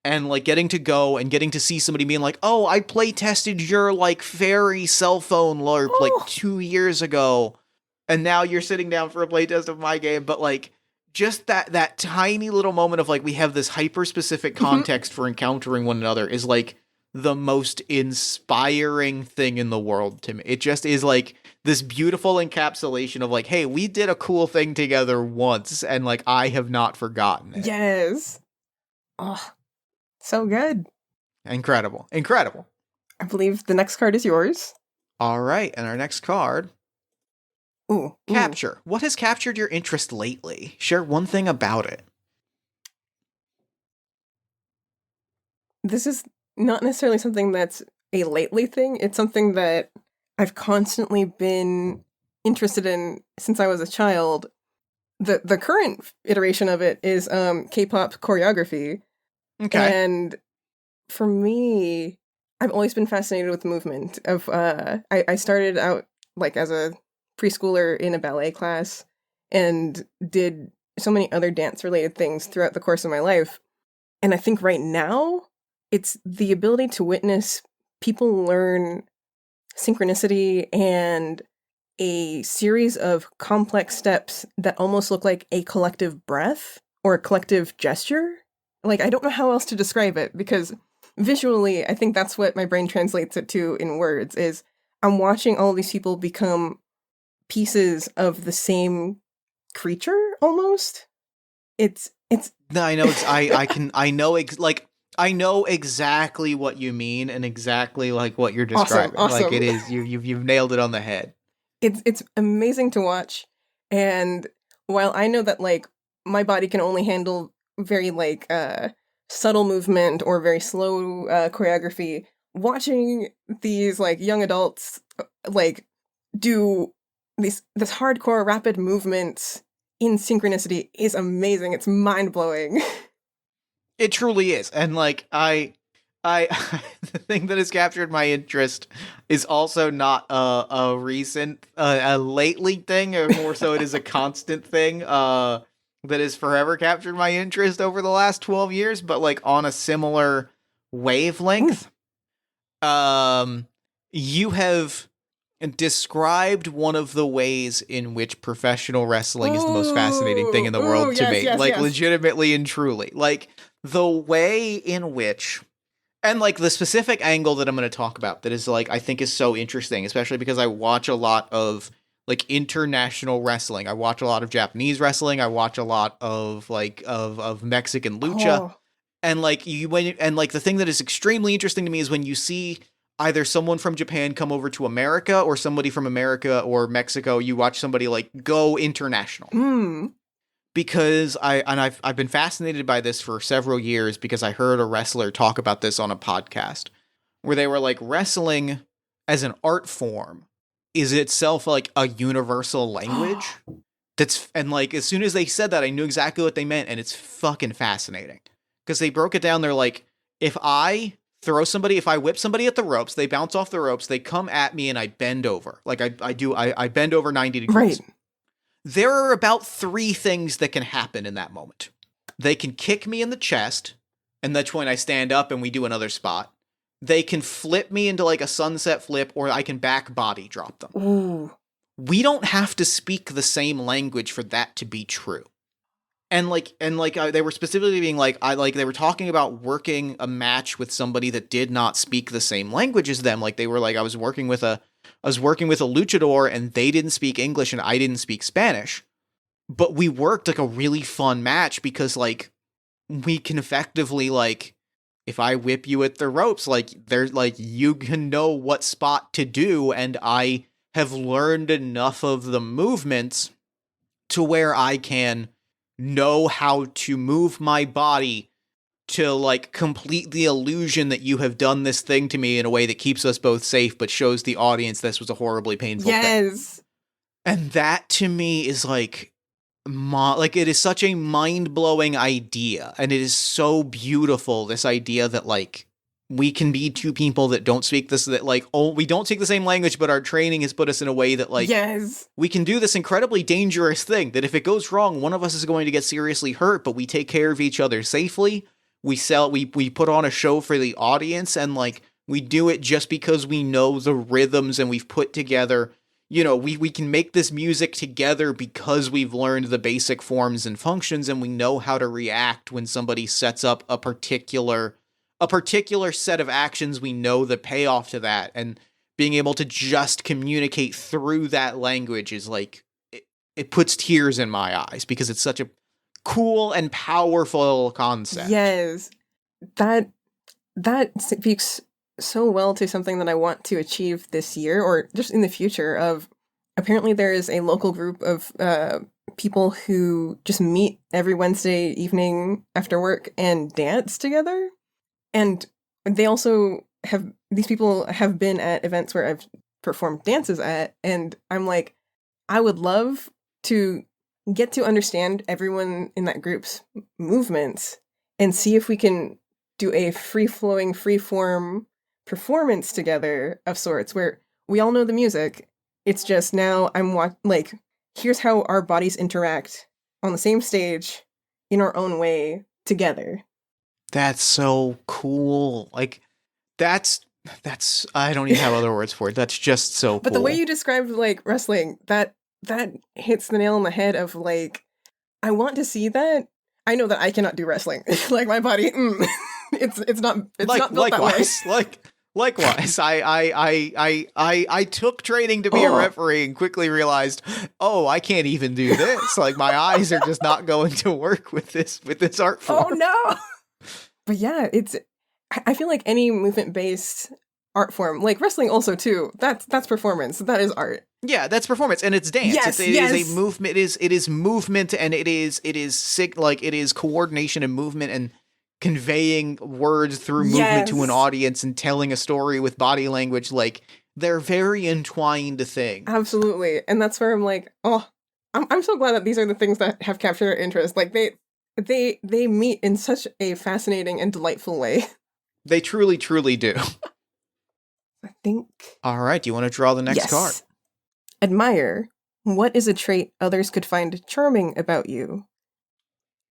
And like getting to go and getting to see somebody being like, oh, I play tested your like fairy cell phone LARP like 2 years ago. And now you're sitting down for a playtest of my game. But like just that tiny little moment of like, we have this hyper specific context for encountering one another is like the most inspiring thing in the world to me. It just is like this beautiful encapsulation of like, hey, we did a cool thing together once. And like, I have not forgotten it. Yes. Oh. So good. Incredible. I believe the next card is yours. All right. And our next card. Ooh. Capture. What has captured your interest lately? Share one thing about it. this is not necessarily something that's a lately thing. It's something that I've constantly been interested in since I was a child. The current iteration of it is K-pop choreography. Okay. And for me, I've always been fascinated with movement. I started out like as a preschooler in a ballet class and did so many other dance related things throughout the course of my life. And I think right now it's the ability to witness people learn synchronicity and a series of complex steps that almost look like a collective breath or a collective gesture. Like, I don't know how else to describe it, because visually, I think that's what my brain translates it to in words, is I'm watching all of these people become pieces of the same creature, almost. It's No, I know. I know exactly what you mean and exactly like what you're describing. Like awesome. it is, you've nailed it on the head. It's amazing to watch. And while I know that like my body can only handle very like subtle movement or very slow choreography, watching these like young adults like do this hardcore rapid movements in synchronicity is amazing. It's mind-blowing. It truly is, and like I the thing that has captured my interest is also not a recent a lately thing, or more so it is a constant thing that has forever captured my interest over the last 12 years, but like on a similar wavelength. You have described one of the ways in which professional wrestling is the most fascinating thing in the Ooh, world to yes, me, yes, like yes. legitimately and truly, like the way in which, and like the specific angle that I'm going to talk about that is like I think is so interesting, especially because I watch a lot of like international wrestling. I watch a lot of Japanese wrestling. I watch a lot of like of Mexican lucha. Oh, And like and like the thing that is extremely interesting to me is when you see either someone from Japan come over to America or somebody from America or Mexico, you watch somebody like go international. hmm. Because I've been fascinated by this for several years because I heard a wrestler talk about this on a podcast where they were like, wrestling as an art form is itself like a universal language. That's, and like as soon as they said that, I knew exactly what they meant, and it's fucking fascinating because they broke it down. They're like, if I if I whip somebody at the ropes, they bounce off the ropes, they come at me, and I bend over. Like I bend over 90 Right. degrees. There are about 3 things that can happen in that moment. They can kick me in the chest, and that's when I stand up and we do another spot. They can flip me into like a sunset flip, or I can back body drop them. Ooh. We don't have to speak the same language for that to be true. And they were specifically being like, they were talking about working a match with somebody that did not speak the same language as them. Like they were like, I was working with a luchador, and they didn't speak English and I didn't speak Spanish, but we worked like a really fun match because like we can effectively, like, if I whip you at the ropes, like there's like you can know what spot to do, and I have learned enough of the movements to where I can know how to move my body to like complete the illusion that you have done this thing to me in a way that keeps us both safe but shows the audience this was a horribly painful thing. Yes. And that to me is like like it is such a mind-blowing idea, and it is so beautiful, this idea that like we can be 2 people that don't speak this, that like, oh, we don't speak the same language, but our training has put us in a way that like Yes. we can do this incredibly dangerous thing that if it goes wrong, one of us is going to get seriously hurt, but we take care of each other safely. We put on a show for the audience, and like we do it just because we know the rhythms, and we've put together, you know, we can make this music together because we've learned the basic forms and functions, and we know how to react when somebody sets up a particular set of actions. We know the payoff to that, and being able to just communicate through that language is like, it puts tears in my eyes because it's such a cool and powerful concept. Yes. That speaks so well to something that I want to achieve this year or just in the future. Of apparently there is a local group of people who just meet every Wednesday evening after work and dance together. And they also have, these people have been at events where I've performed dances at, and I'm like, I would love to get to understand everyone in that group's movements and see if we can do a free-flowing, free-form performance together of sorts where we all know the music. It's just now like, here's how our bodies interact on the same stage in our own way together. That's so cool. Like, that's I don't even have other words for it. That's just so cool. But the way you described like wrestling, that hits the nail on the head of like, I want to see that. I know that I cannot do wrestling. Like my body, it's not built that way. Likewise, I took training to be a referee and quickly realized, I can't even do this. Like my eyes are just not going to work with this art form. Oh no! But yeah, I feel like any movement-based art form, like wrestling also too, that's performance. That is art. Yeah, that's performance, and it's dance. Yes, It is a movement. It is movement, and it is coordination and movement and conveying words through movement to an audience and telling a story with body language. Like they're very entwined things. Absolutely, and that's where I'm like, I'm so glad that these are the things that have captured our interest. Like they meet in such a fascinating and delightful way. They truly, truly do. I think. All right, do you want to draw the next card? Admire. What is a trait others could find charming about you?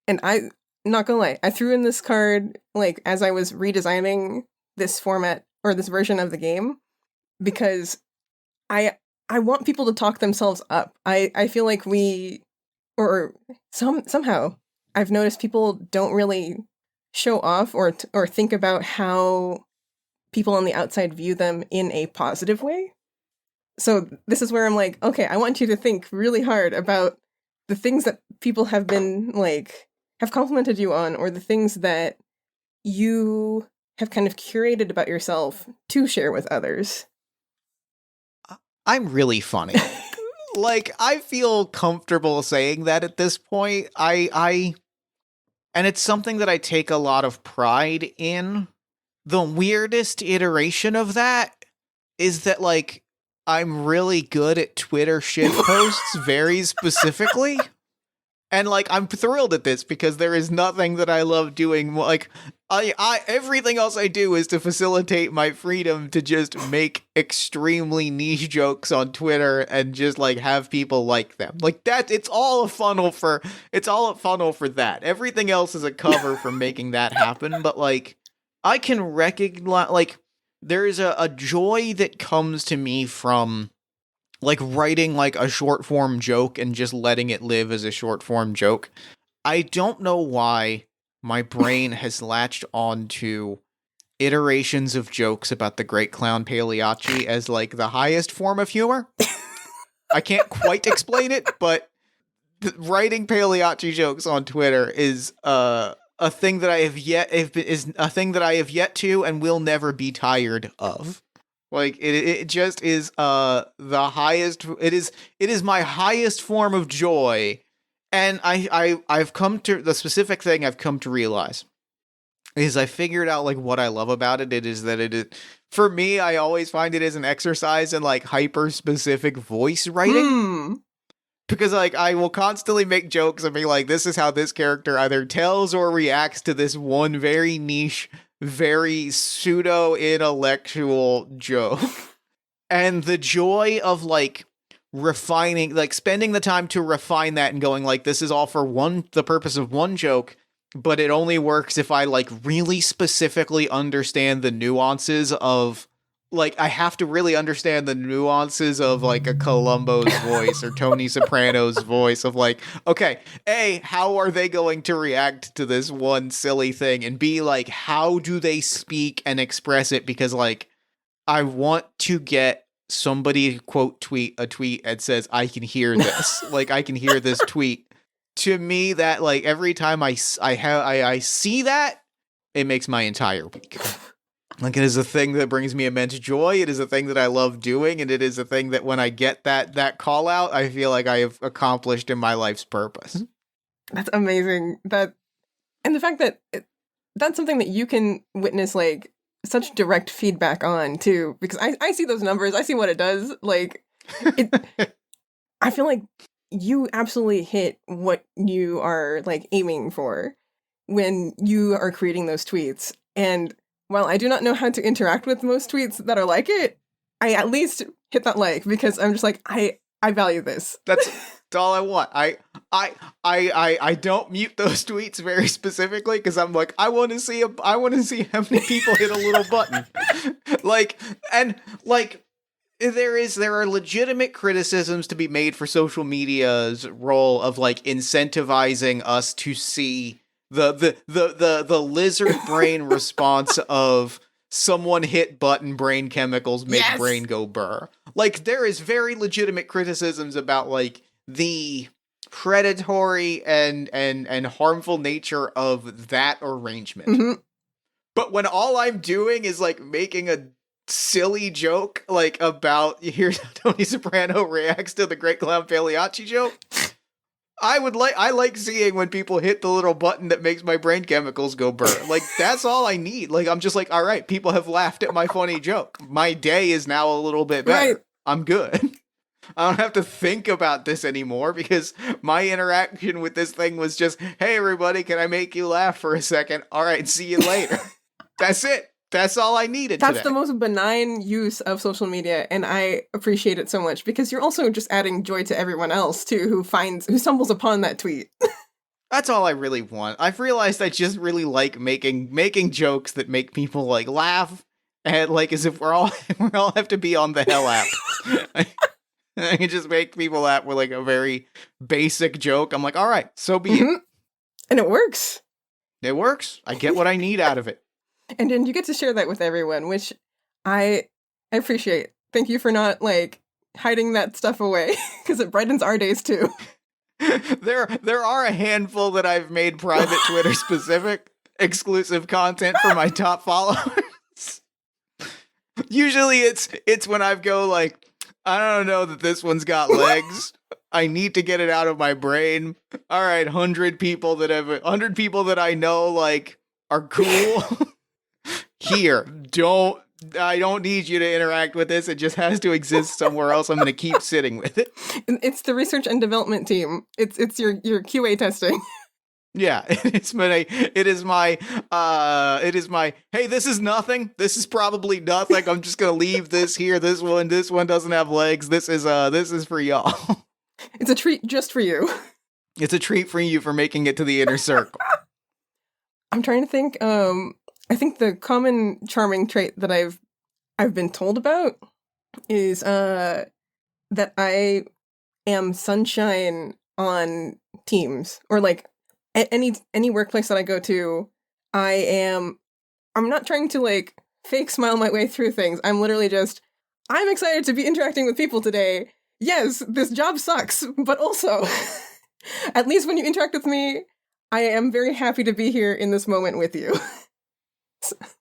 And I'm not gonna lie, I threw in this card like as I was redesigning this format or this version of the game because I want people to talk themselves up. I feel like somehow I've noticed people don't really show off or think about how people on the outside view them in a positive way. So this is where I'm like, okay, I want you to think really hard about the things that people have been like, have complimented you on, or the things that you have kind of curated about yourself to share with others. I'm really funny. Like, I feel comfortable saying that at this point. And it's something that I take a lot of pride in. The weirdest iteration of that is that, like, I'm really good at Twitter shit posts very specifically. And, like, I'm thrilled at this because there is nothing that I love doing. Like, everything else I do is to facilitate my freedom to just make extremely niche jokes on Twitter and just, like, have people like them. Like, that, it's all a funnel for that. Everything else is a cover for making that happen. But, like, I can recognize, like, there is a joy that comes to me from, like, writing, like, a short form joke and just letting it live as a short form joke. I don't know why my brain has latched on to iterations of jokes about the great clown Pagliacci as, like, the highest form of humor. I can't quite explain it, but writing Pagliacci jokes on Twitter is a thing that I have yet to and will never be tired of. Like, it just is the highest. It is my highest form of joy, and I've come to the specific thing I've come to realize is I figured out, like, what I love about it. It is that it is, for me, I always find it as an exercise in, like, hyper specific voice writing. Because, like, I will constantly make jokes and be like, this is how this character either tells or reacts to this one very niche, very pseudo-intellectual joke. And the joy of, like, refining, like, spending the time to refine that and going, like, this is all for the purpose of one joke, but it only works if I, like, really specifically understand the nuances of, like, I have to really understand the nuances of, like, a Columbo's voice or Tony Soprano's voice of, like, okay, A, how are they going to react to this one silly thing? And B, like, how do they speak and express it? Because, like, I want to get somebody to tweet a tweet and says, I can hear this. Like, I can hear this tweet. To me, that, like, every time I see that, it makes my entire week. Like, it is a thing that brings me immense joy. It is a thing that I love doing, and it is a thing that when I get that call out, I feel like I have accomplished in my life's purpose. That's amazing. And the fact that that's something that you can witness, like, such direct feedback on too, because I see those numbers, I see what it does. Like, it, I feel like you absolutely hit what you are like aiming for when you are creating those tweets. And while I do not know how to interact with most tweets that are like it, I at least hit that like, because I'm just like, I value this. That's all I want. I don't mute those tweets very specifically because I'm like, I want to see how many people hit a little button. There are legitimate criticisms to be made for social media's role of like incentivizing us to see the lizard brain response of someone hit button, brain chemicals make brain go burr. Like, there is very legitimate criticisms about like the predatory and harmful nature of that arrangement. Mm-hmm. But when all I'm doing is like making a silly joke like about here's how Tony Soprano reacts to the Great Clown Pagliacci joke, I like seeing when people hit the little button that makes my brain chemicals go burr. Like, that's all I need. Like, I'm just like, all right, people have laughed at my funny joke. My day is now a little bit better. Right. I'm good. I don't have to think about this anymore because my interaction with this thing was just, hey, everybody, can I make you laugh for a second? All right, see you later. That's it. That's all I needed That's today. the most benign use of social media, and I appreciate it so much because you're also just adding joy to everyone else too who stumbles upon that tweet. That's all I really want. I've realized I just really like making jokes that make people like laugh and like as if we all have to be on the Hell app. I can just make people laugh with like a very basic joke. I'm like, all right, so be it. And it works. It works. I get what I need out of it. And then you get to share that with everyone, which I appreciate. Thank you for not like hiding that stuff away because it brightens our days too. There are a handful that I've made private Twitter specific exclusive content for my top followers. Usually it's when I go like, I don't know that this one's got legs. I need to get it out of my brain. All right, 100 people that I know like are cool. Here, I don't need you to interact with this. It just has to exist somewhere else. I'm going to keep sitting with it. It's the research and development team. It's your QA testing. Yeah, it is my hey, this is nothing. This is probably nothing. I'm just going to leave this here. This one doesn't have legs. This is for y'all. It's a treat just for you. It's a treat for you for making it to the inner circle. I'm trying to think I think the common charming trait that I've been told about is that I am sunshine on teams, or like any workplace that I go to. I'm not trying to like fake smile my way through things. I'm literally just, I'm excited to be interacting with people today. Yes, this job sucks, but also at least when you interact with me, I am very happy to be here in this moment with you.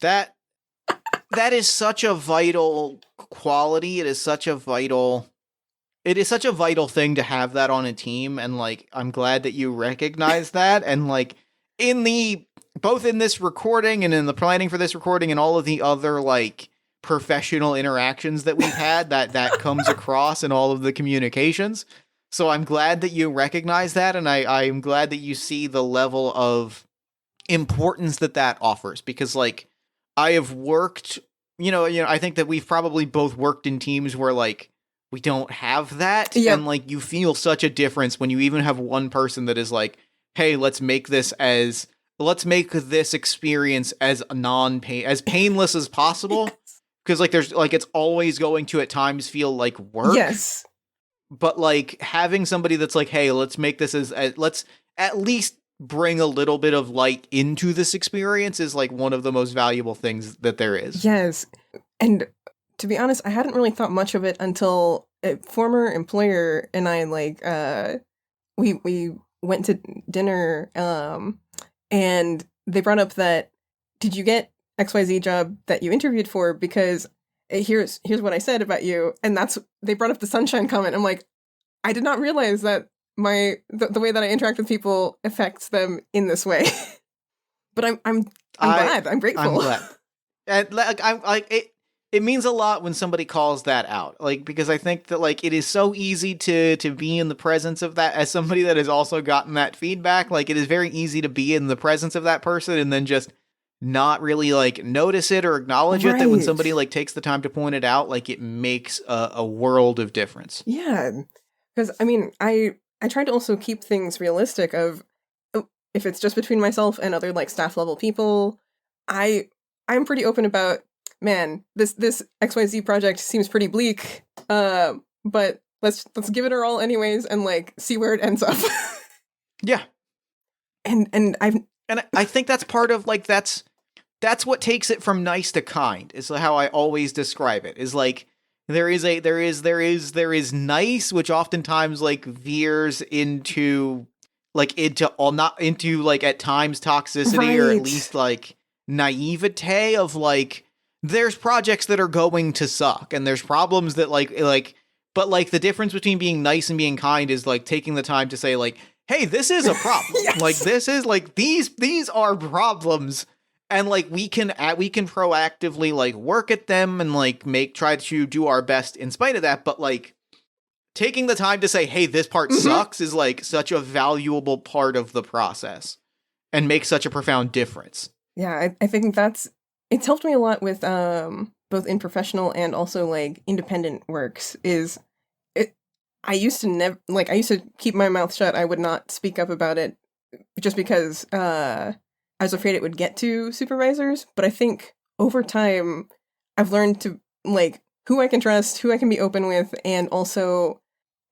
That is such a vital quality. It is such a vital thing to have that on a team, and like I'm glad that you recognize that. And like both in this recording and in the planning for this recording and all of the other like professional interactions that we've had, that comes across in all of the communications. So I'm glad that you recognize that, and I'm glad that you see the level of importance that offers, because like I have worked, I think that we've probably both worked in teams where like we don't have that. Yep. And like you feel such a difference when you even have one person that is like, hey, let's make this experience as as painless as possible. Because like there's like it's always going to at times feel like work. Yes. But like having somebody that's like, hey, let's make this let's at least bring a little bit of light into this experience is like one of the most valuable things that there is. Yes. And to be honest, I hadn't really thought much of it until a former employer and I like we went to dinner and they brought up that, did you get XYZ job that you interviewed for? Because here's what I said about you. And they brought up the sunshine comment. I'm like, I did not realize that the way that I interact with people affects them in this way. But I'm glad. I'm grateful. I'm glad. And like I'm like it means a lot when somebody calls that out. Like because I think that like it is so easy to be in the presence of that as somebody that has also gotten that feedback. Like it is very easy to be in the presence of that person and then just not really like notice it or acknowledge it, that when somebody like takes the time to point it out, like it makes a world of difference. Yeah. Because I mean, I try to also keep things realistic of if it's just between myself and other like staff level people, I'm pretty open about, man, this XYZ project seems pretty bleak. But let's give it our all anyways and like see where it ends up. Yeah. And I think that's part of like that's what takes it from nice to kind, is how I always describe it. Is like there is nice, which oftentimes like veers into like into like at times toxicity, or at least like naivete of like there's projects that are going to suck and there's problems that like but like the difference between being nice and being kind is like taking the time to say like, hey, this is a problem. Yes. Like this is like these are problems, and like we can proactively like work at them and like try to do our best in spite of that. But like taking the time to say, hey, this part sucks is like such a valuable part of the process and makes such a profound difference. Yeah, I think it's helped me a lot with both in professional and also like independent works. I used to keep my mouth shut. I would not speak up about it just because I was afraid it would get to supervisors. But I think over time, I've learned to like who I can trust, who I can be open with, and also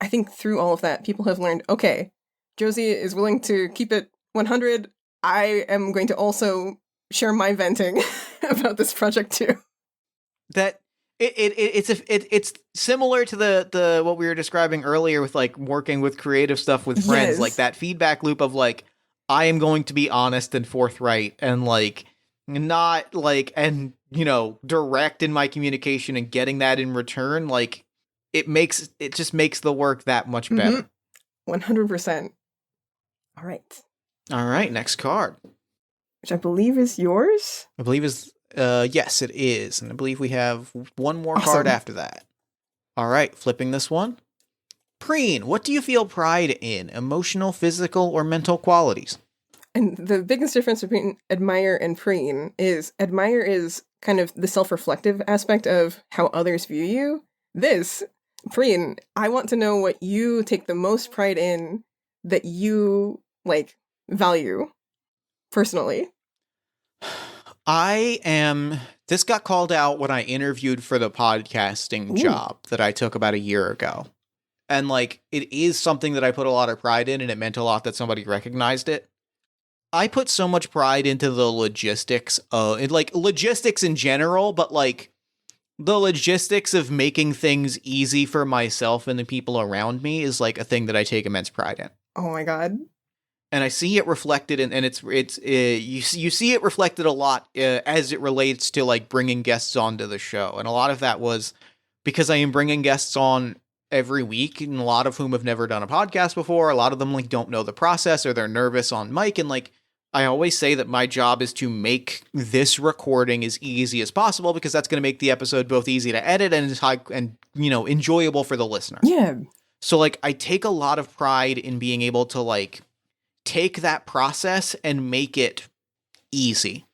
I think through all of that, people have learned, okay, Josie is willing to keep it 100. I am going to also share my venting about this project too. That it's similar to the what we were describing earlier with like working with creative stuff with friends, like that feedback loop of like, I am going to be honest and forthright and like not like, and you know, direct in my communication, and getting that in return, like it just makes the work that much better. 100%. All right, next card, which I believe is yours. I believe is yes, it is, and I believe we have one more card after that. All right, flipping this one. Preen, what do you feel pride in? Emotional, physical, or mental qualities? And the biggest difference between admire and preen is admire is kind of the self-reflective aspect of how others view you. This, preen, I want to know what you take the most pride in that you like value personally. This got called out when I interviewed for the podcasting job that I took about a year ago. And like, it is something that I put a lot of pride in, and it meant a lot that somebody recognized it. I put so much pride into the logistics logistics in general, but like the logistics of making things easy for myself and the people around me is like a thing that I take immense pride in. Oh my God. And I see it reflected and you see it reflected a lot as it relates to like bringing guests onto the show. And a lot of that was because I am bringing guests on every week, and a lot of whom have never done a podcast before. A lot of them like don't know the process, or they're nervous on mic. And like, I always say that my job is to make this recording as easy as possible, because that's going to make the episode both easy to edit and you know, enjoyable for the listener. Yeah. So like, I take a lot of pride in being able to like take that process and make it easy.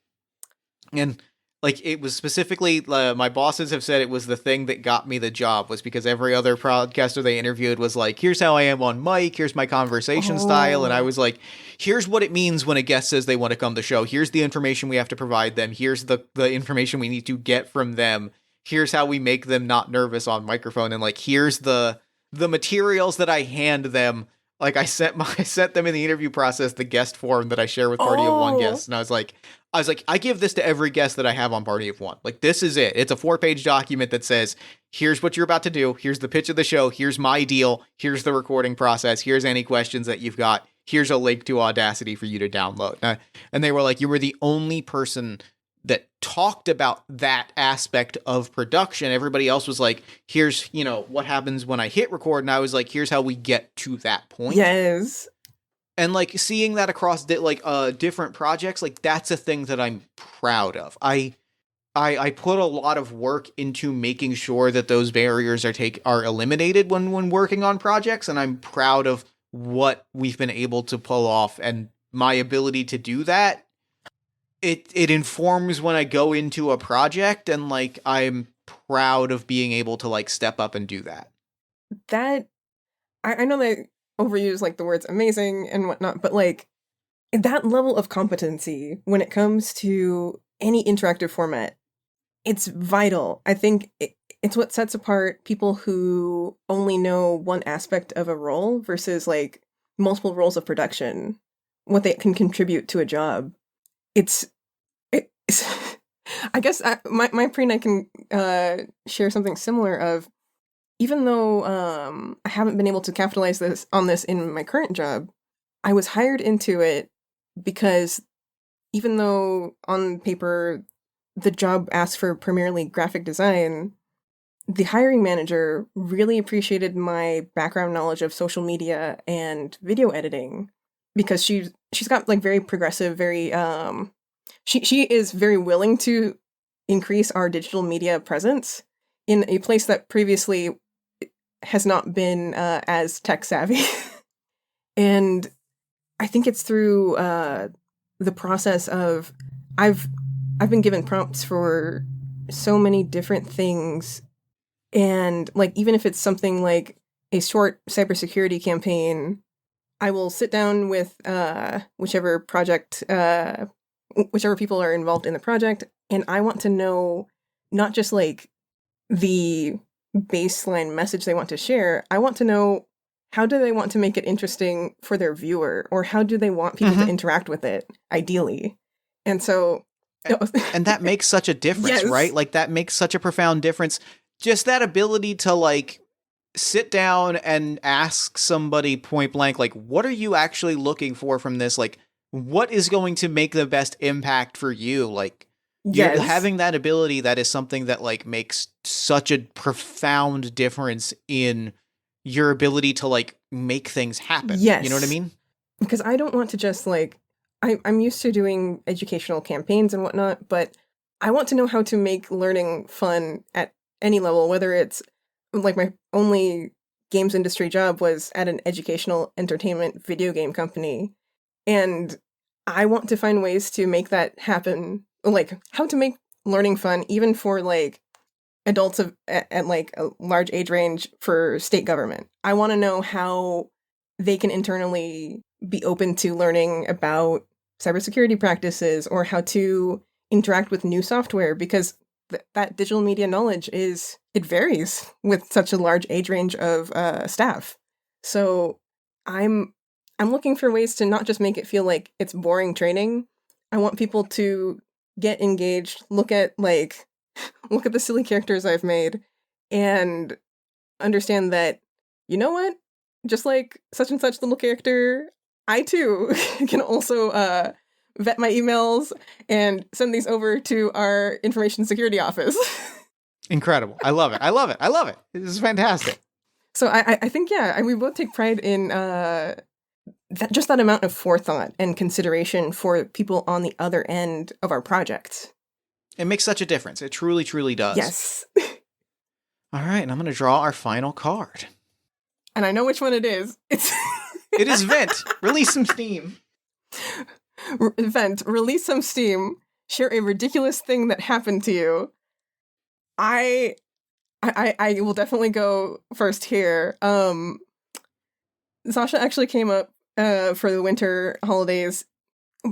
And like, it was specifically, my bosses have said it was the thing that got me the job, was because every other podcaster they interviewed was like, here's how I am on mic, here's my conversation style. And I was like, here's what it means when a guest says they want to come to the show. Here's the information we have to provide them. Here's the information we need to get from them. Here's how we make them not nervous on microphone. And like, here's the materials that I hand them. Like, I sent them in the interview process the guest form that I share with Party of One guests, and I was like, I give this to every guest that I have on Party of One. Like, this is it. It's a 4-page document that says, here's what you're about to do. Here's the pitch of the show. Here's my deal. Here's the recording process. Here's any questions that you've got. Here's a link to Audacity for you to download. And they were like, you were the only person that talked about that aspect of production. Everybody else was like, here's, you know, what happens when I hit record. And I was like, here's how we get to that point. Yes. And like, seeing that across different projects, like, that's a thing that I'm proud of. I I put a lot of work into making sure that those barriers are eliminated when working on projects, and I'm proud of what we've been able to pull off, and my ability to do that. It informs when I go into a project, and like I'm proud of being able to like step up and do that. That I know they overuse like the words amazing and whatnot, but like that level of competency when it comes to any interactive format, it's vital. I think it's what sets apart people who only know one aspect of a role versus like multiple roles of production, what they can contribute to a job. It's I guess my pre I can share something similar of even though I haven't been able to capitalize on this in my current job, I was hired into it because even though on paper the job asked for primarily graphic design, the hiring manager really appreciated my background knowledge of social media and video editing because she's got like very progressive, very she is very willing to increase our digital media presence in a place that previously has not been as tech savvy. And I think it's through the process of I've been given prompts for so many different things, and like even if it's something like a short cybersecurity campaign, I will sit down with whichever people are involved in the project, and I want to know not just like the baseline message they want to share. I want to know how do they want to make it interesting for their viewer, or how do they want people to interact with it, ideally. And so and that makes such a difference, Yes. right? Like that makes such a profound difference. Just that ability to like sit down and ask somebody point blank, like, what are you actually looking for from this? Like, what is going to make the best impact for you? Like, Yes. having that ability, that is something that like makes such a profound difference in your ability to like make things happen. Yes. You know what I mean? Because I don't want to just like I'm used to doing educational campaigns and whatnot, but I want to know how to make learning fun at any level, whether it's like my only games industry job was at an educational entertainment video game company. And I want to find ways to make that happen, like how to make learning fun, even for like adults at like a large age range for state government. I want to know how they can internally be open to learning about cybersecurity practices or how to interact with new software, because that digital media knowledge it varies with such a large age range of staff. So I'm looking for ways to not just make it feel like it's boring training. I want people to get engaged, look at the silly characters I've made, and understand that, you know what? Just like such and such little character, I too can also vet my emails and send these over to our information security office. Incredible. I love it. I love it. I love it. This is fantastic. So I think, yeah, we both take pride in that amount of forethought and consideration for people on the other end of our projects. It makes such a difference. It truly, truly does. Yes. All right, and I'm going to draw our final card. And I know which one it is. It is Vent. Release some steam. Vent. Release some steam. Share a ridiculous thing that happened to you. I will definitely go first here. Sasha actually came up for the winter holidays,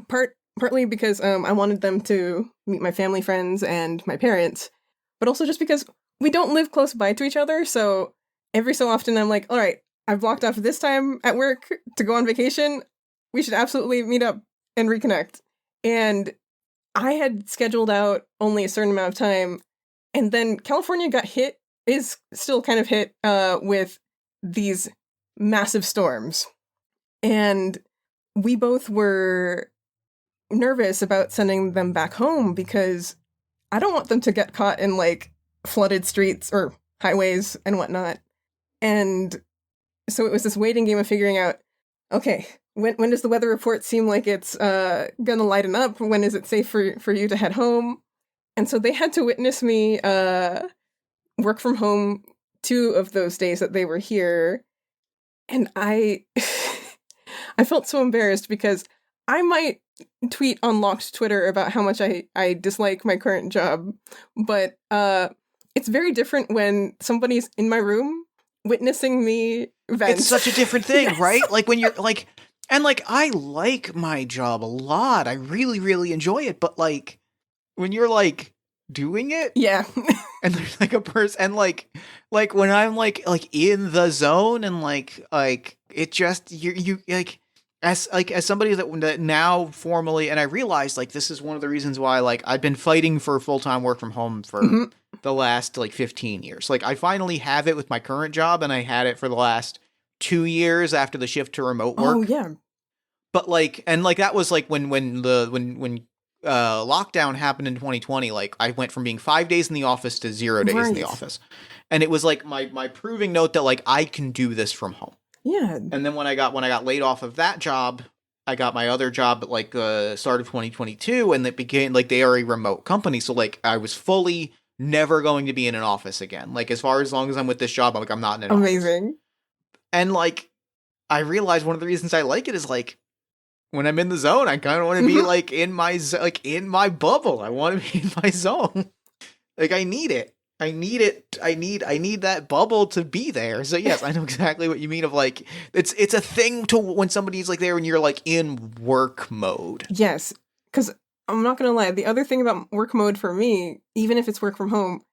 partly because I wanted them to meet my family friends and my parents, but also just because we don't live close by to each other, so every so often I'm like, all right, I've blocked off this time at work to go on vacation. We should absolutely meet up and reconnect. And I had scheduled out only a certain amount of time, and then California is still kind of hit with these massive storms. And we both were nervous about sending them back home because I don't want them to get caught in like flooded streets or highways and whatnot. And so it was this waiting game of figuring out, okay, when does the weather report seem like it's gonna lighten up? When is it safe for you to head home? And so they had to witness me work from home 2 of those days that they were here. And I I felt so embarrassed because I might tweet on locked Twitter about how much I dislike my current job, but it's very different when somebody's in my room witnessing me vent. It's such a different thing, Yes. right? Like when you're like, and like I like my job a lot. I really, really enjoy it. But like when you're like doing it, Yeah. and there's like a person, and like when I'm like in the zone, and like it just you as somebody that now formally, and I realized like this is one of the reasons why like I've been fighting for full-time work from home for Mhm. the last like 15 years. Like I finally have it with my current job, and I had it for the last 2 years after the shift to remote work. Oh yeah. But like, and like that was like when lockdown happened in 2020, like I went from being 5 days in the office to 0 days in the Right. office. And it was like my proving note that like I can do this from home. Yeah. And then when I got laid off of that job, I got my other job at like start of 2022, and it became like they are a remote company. So like I was fully never going to be in an office again. Like as long as I'm with this job, I'm not in an office. Amazing. And like I realized one of the reasons I like it is like when I'm in the zone, I kind of want to be like in my bubble. I want to be in my zone. Like I need it. I need it. I need that bubble to be there. So yes, I know exactly what you mean of like it's a thing to when somebody's like there and you're like in work mode. Yes, because I'm not gonna lie. The other thing about work mode for me, even if it's work from home,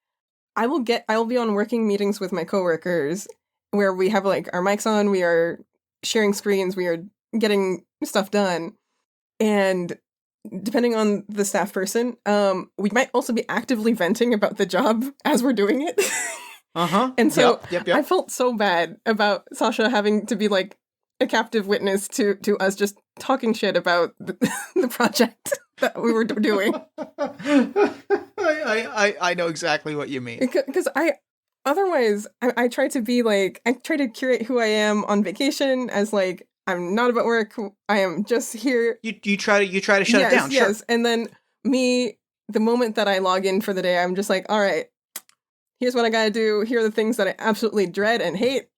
I will be on working meetings with my coworkers where we have like our mics on, we are sharing screens, we are getting stuff done, and depending on the staff person, we might also be actively venting about the job as we're doing it. And so Yep. I felt so bad about Sasha having to be like a captive witness to us just talking shit about the project that we were doing. I know exactly what you mean. Because I try to be like, I try to curate who I am on vacation as like, I'm not about work. I am just here. You try to shut it down. Yes. Sure. And then me, the moment that I log in for the day, I'm just like, all right, here's what I gotta do. Here are the things that I absolutely dread and hate.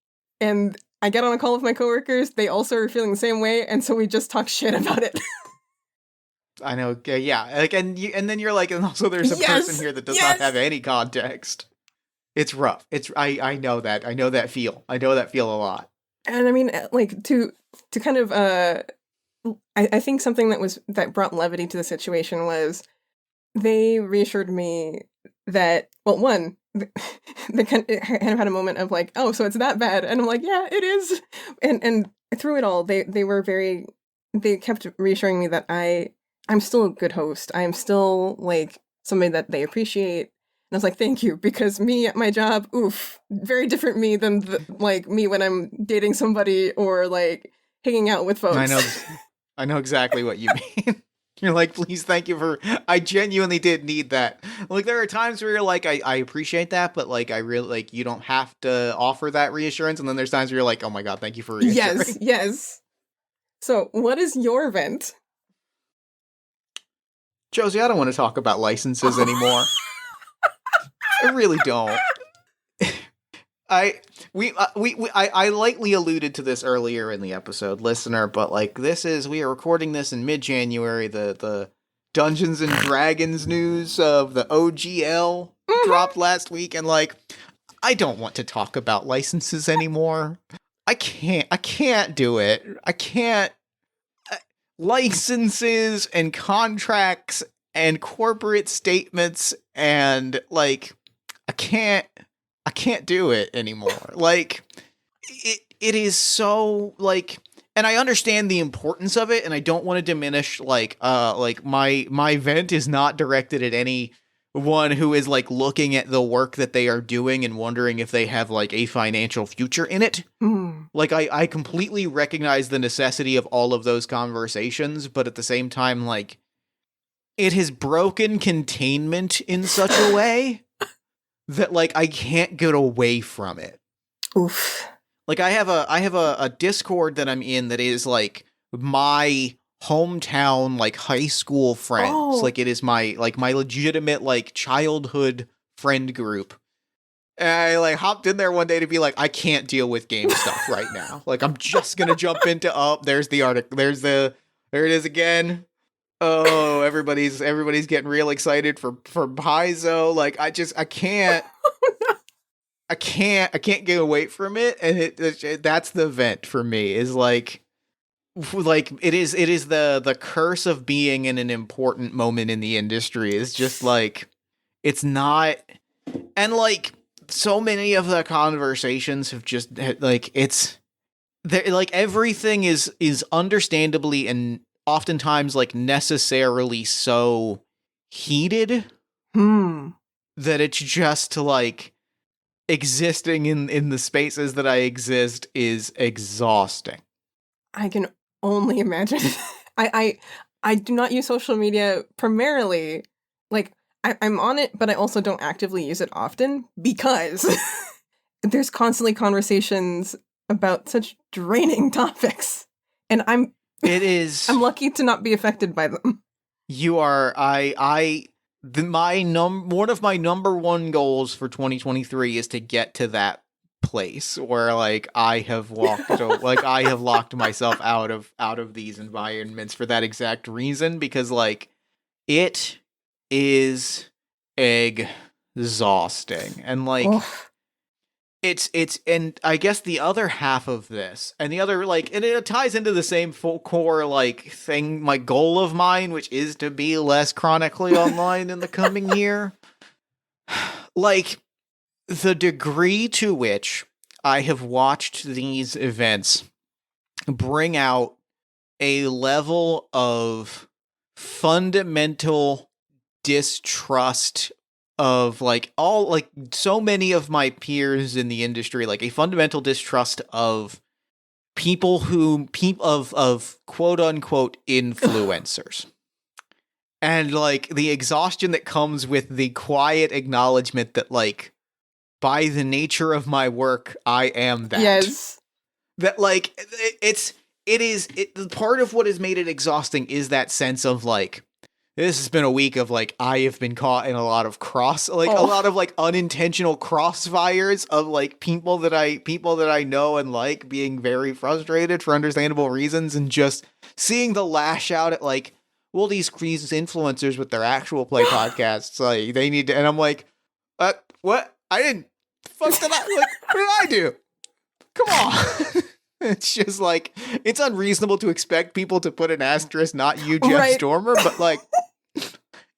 And I get on a call with my coworkers. They also are feeling the same way. And so we just talk shit about it. I know. Yeah. Like, and then you're like, and also there's a person here that does not have any context. It's rough. I know that. I know that feel. I know that feel a lot. And I mean, like to kind of, I think something that brought levity to the situation was they reassured me that, well, one, they kind of had a moment of like, oh, so it's that bad. And I'm like, yeah, it is. And through it all, they kept reassuring me that I'm still a good host. I am still like somebody that they appreciate. And I was like, thank you, because me at my job, oof, very different me than like me when I'm dating somebody or like hanging out with folks. I know exactly what you mean. You're like, please, thank you for. I genuinely did need that. Like, there are times where you're like, I appreciate that, but like, I really like you don't have to offer that reassurance. And then there's times where you're like, oh my god, thank you for reassuring. Yes. So, what is your event? Josie, I don't want to talk about licenses anymore. I really don't. I lightly alluded to this earlier in the episode, listener, but like we are recording this in mid-January. The Dungeons and Dragons news of the OGL dropped last week, and like I don't want to talk about licenses anymore. I can't do it. I can't. Licenses and contracts and corporate statements and like I can't do it anymore. Like it is so like, and I understand the importance of it, and I don't want to diminish like my vent is not directed at anyone who is like looking at the work that they are doing and wondering if they have like a financial future in it. Like I completely recognize the necessity of all of those conversations, but at the same time, like it has broken containment in such a way that like I can't get away from it. Oof. Like I have a Discord that I'm in that is like my hometown, like high school friends. Oh. Like it is my legitimate like childhood friend group. And I like hopped in there one day to be like, I can't deal with game stuff right now. Like I'm just gonna jump into there's the article. There it is again. Oh, everybody's getting real excited for Paizo. Like I can't get away from it, and that's the event for me. Is like it is the curse of being in an important moment in the industry. Is just like it's not, and like so many of the conversations have just like it's there. Like everything is understandably and oftentimes like necessarily so heated that it's just like existing in the spaces that I exist is exhausting. I can only imagine. I do not use social media primarily. Like I'm on it, but I also don't actively use it often because there's constantly conversations about such draining topics, and I'm lucky to not be affected by them. You are one of my number one goals for 2023 is to get to that place where like I have locked myself out of these environments for that exact reason, because like it is exhausting, and like it's and I guess the other half of this, and the other like, and it ties into the same full core like thing, my goal of mine, which is to be less chronically online in the coming year. Like the degree to which I have watched these events bring out a level of fundamental distrust of like all like so many of my peers in the industry, like a fundamental distrust of people of quote unquote influencers. And like the exhaustion that comes with the quiet acknowledgement that like by the nature of my work I am that. Yes. That like part of what has made it exhausting is that sense of like, this has been a week of like I have been caught in a lot of a lot of like unintentional crossfires of like people that I know and like being very frustrated for understandable reasons, and just seeing the lash out at like, well, these influencers with their actual play podcasts, like they need to, and I'm like, what? I didn't fuck did I like what did I do? Come on. It's just like, it's unreasonable to expect people to put an asterisk, not you, Jeff Stormer, but like,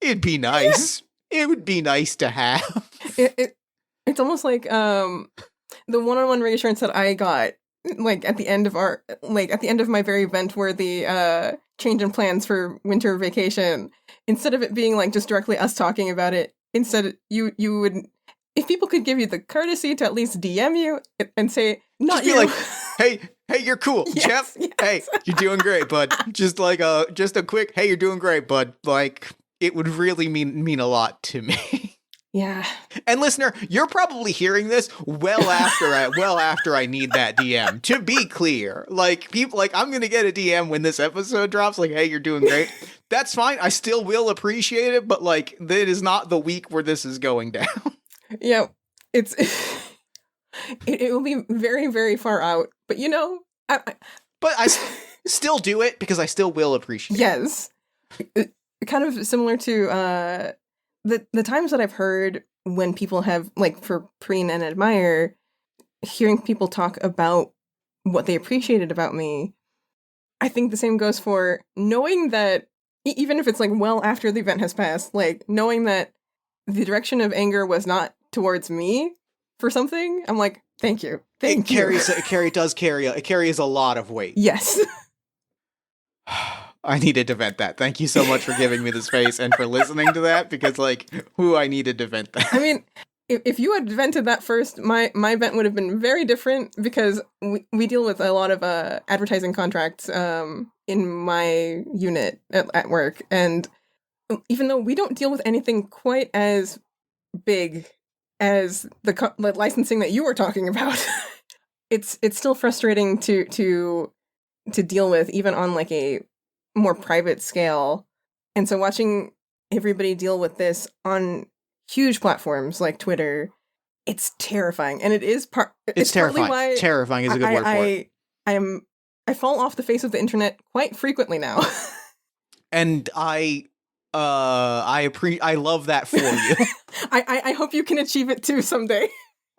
it'd be nice. It would be nice to have. It's almost like the one-on-one reassurance that I got, like at the end of my very event where the change in plans for winter vacation, instead of it being like just directly us talking about it, instead you would, if people could give you the courtesy to at least DM you and say, not just be you. like, hey, you're cool, yes, Jeff. Yes. Hey, you're doing great, bud. Just like just a quick, hey, you're doing great, bud. Like, it would really mean a lot to me. Yeah. And listener, you're probably hearing this well after I need that DM. To be clear, like people, like I'm gonna get a DM when this episode drops. Like, hey, you're doing great. That's fine. I still will appreciate it, but like, that is not the week where this is going down. Yeah, it will be very, very far out. But you know, but I still do it because I still will appreciate. Yes, kind of similar to the times that I've heard when people have, like, for preen and admire, hearing people talk about what they appreciated about me. I think the same goes for knowing that even if it's like well after the event has passed, like knowing that the direction of anger was not towards me for something, I'm like, thank you. It carries a lot of weight. Yes. I needed to vent that. Thank you so much for giving me the space and for listening to that, because like, I needed to vent that. I mean, if you had vented that first, my vent would have been very different, because we deal with a lot of advertising contracts in my unit at work, and even though we don't deal with anything quite as big as the licensing that you were talking about, it's still frustrating to deal with, even on like a more private scale. And so watching everybody deal with this on huge platforms like Twitter, it's terrifying. And it's terrifying. Partly why Terrifying is a good word for it. I fall off the face of the internet quite frequently now. And I love that for you. I hope you can achieve it too someday.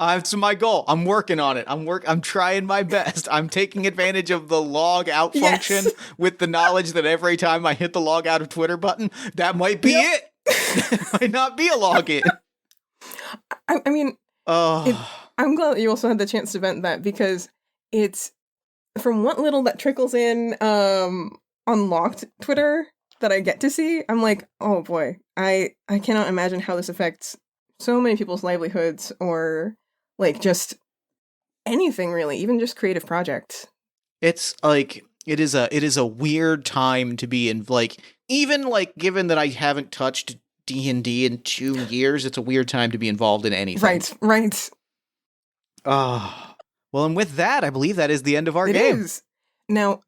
It's my goal. I'm working on it. I'm trying my best. I'm taking advantage of the log out function with the knowledge that every time I hit the log out of Twitter button, that might be it. That might not be a login. I mean, I'm glad that you also had the chance to vent that, because it's, from what little that trickles in unlocked Twitter that I get to see, I'm like, oh boy, I cannot imagine how this affects so many people's livelihoods, or like just anything really, even just creative projects. It's like it is a weird time to be in, like, even like given that I haven't touched D&D in 2 years, it's a weird time to be involved in anything. Right. Well, and with that, I believe that is the end of our game. It is. Now,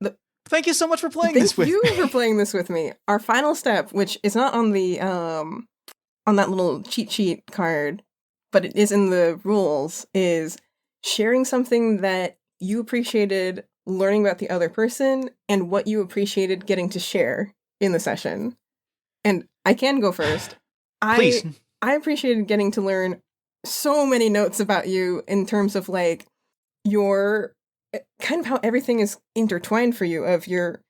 thank you so much for playing this with me. Thank you for playing this with me. Our final step, which is not on the on that little cheat sheet card, but it is in the rules, is sharing something that you appreciated learning about the other person and what you appreciated getting to share in the session. And I can go first. Please. I appreciated getting to learn so many notes about you in terms of like your kind of how everything is intertwined for you, of your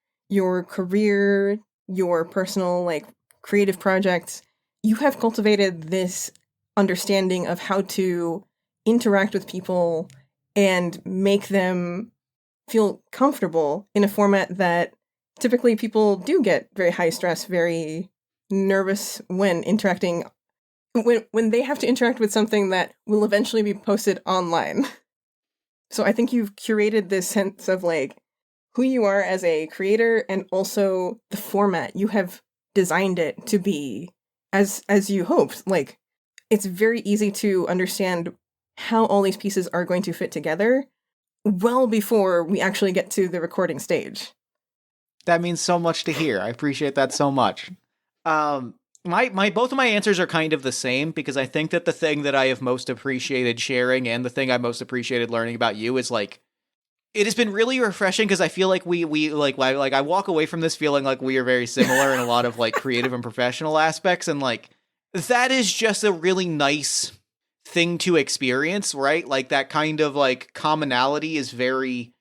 career, your personal like creative projects. You have cultivated this understanding of how to interact with people and make them feel comfortable in a format that typically people do get very high stress, very nervous when interacting, when they have to interact with something that will eventually be posted online. So I think you've curated this sense of like who you are as a creator, and also the format. You have designed it to be as you hoped. Like, it's very easy to understand how all these pieces are going to fit together well before we actually get to the recording stage. That means so much to hear. I appreciate that so much. My both of my answers are kind of the same, because I think that the thing that I have most appreciated sharing and the thing I most appreciated learning about you is like, it has been really refreshing, because I feel like we like I walk away from this feeling like we are very similar in a lot of like creative and professional aspects, and like that is just a really nice thing to experience, right? Like that kind of like commonality is very,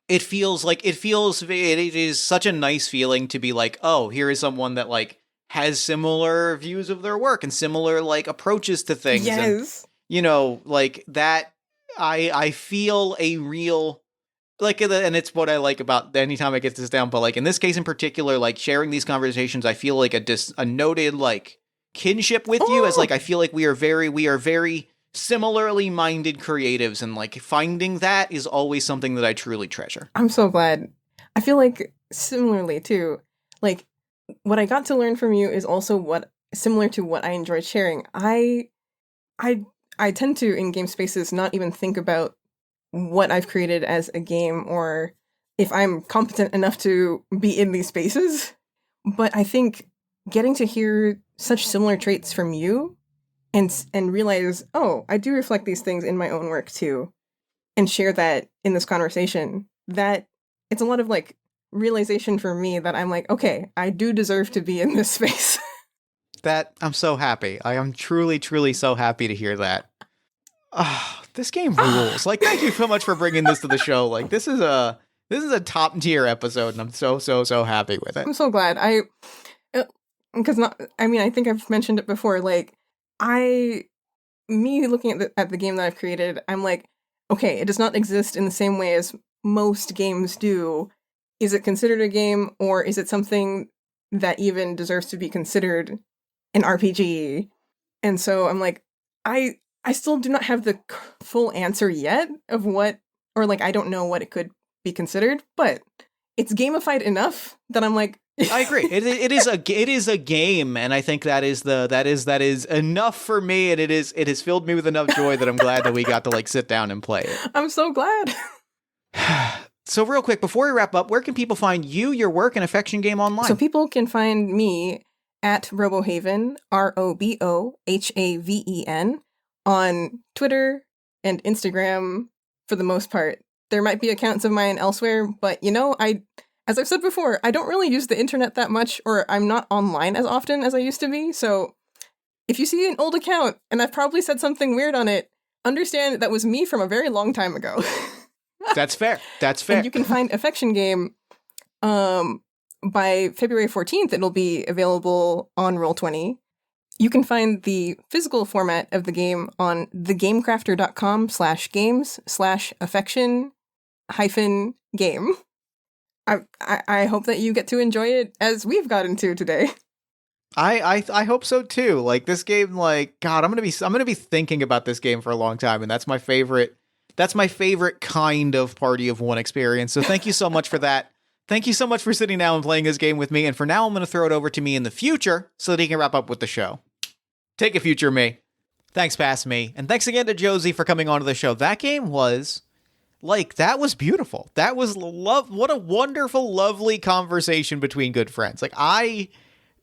it is such a nice feeling to be like, oh, here is someone that like has similar views of their work and similar like approaches to things. Yes. And, you know, like that, I feel a real, like, and it's what I like about anytime I get this down, but like in this case in particular, like sharing these conversations, I feel like a noted like kinship with you, as like I feel like we are very similarly minded creatives, and like finding that is always something that I truly treasure. I'm so glad. I feel like similarly too, like what I got to learn from you is also similar to what I enjoyed sharing. I tend to, in game spaces, not even think about what I've created as a game, or if I'm competent enough to be in these spaces. But I think getting to hear such similar traits from you and realize, oh, I do reflect these things in my own work too, and share that in this conversation, that it's a lot of like realization for me that I'm like, okay, I do deserve to be in this space. That I'm so happy. I am truly so happy to hear that. This game rules. Like, thank you so much for bringing this to the show. Like, this is a top tier episode, and I'm so happy with it. I'm so glad. I think I've mentioned it before. Like, me looking at the game that I've created, I'm like, okay, it does not exist in the same way as most games do. Is it considered a game, or is it something that even deserves to be considered an RPG? And so I'm like, I still do not have the full answer yet of what, or like, I don't know what it could be considered, but it's gamified enough that I'm like, I agree. It is a game, and I think that is enough for me, and it has filled me with enough joy that I'm glad that we got to like sit down and play it. I'm so glad. So real quick, before we wrap up, where can people find you, your work, and Affection Game online? So people can find me at Robohaven, ROBOHAVEN, on Twitter and Instagram for the most part. There might be accounts of mine elsewhere, but as I've said before, I don't really use the internet that much, or I'm not online as often as I used to be. So if you see an old account and I've probably said something weird on it, understand that was me from a very long time ago. That's fair. That's fair. And you can find Affection Game by February 14th. It'll be available on Roll20. You can find the physical format of the game on thegamecrafter.com/games/affection-game. I hope that you get to enjoy it as we've gotten to today. I hope so too. Like this game, like God, I'm gonna be thinking about this game for a long time, and that's my favorite. That's my favorite kind of Party of One experience. So thank you so much for that. Thank you so much for sitting down and playing this game with me. And for now, I'm going to throw it over to me in the future so that he can wrap up with the show. Take it, future me. Thanks, past me. And thanks again to Josie for coming onto the show. That game was, that was beautiful. That was what a wonderful, lovely conversation between good friends. Like, I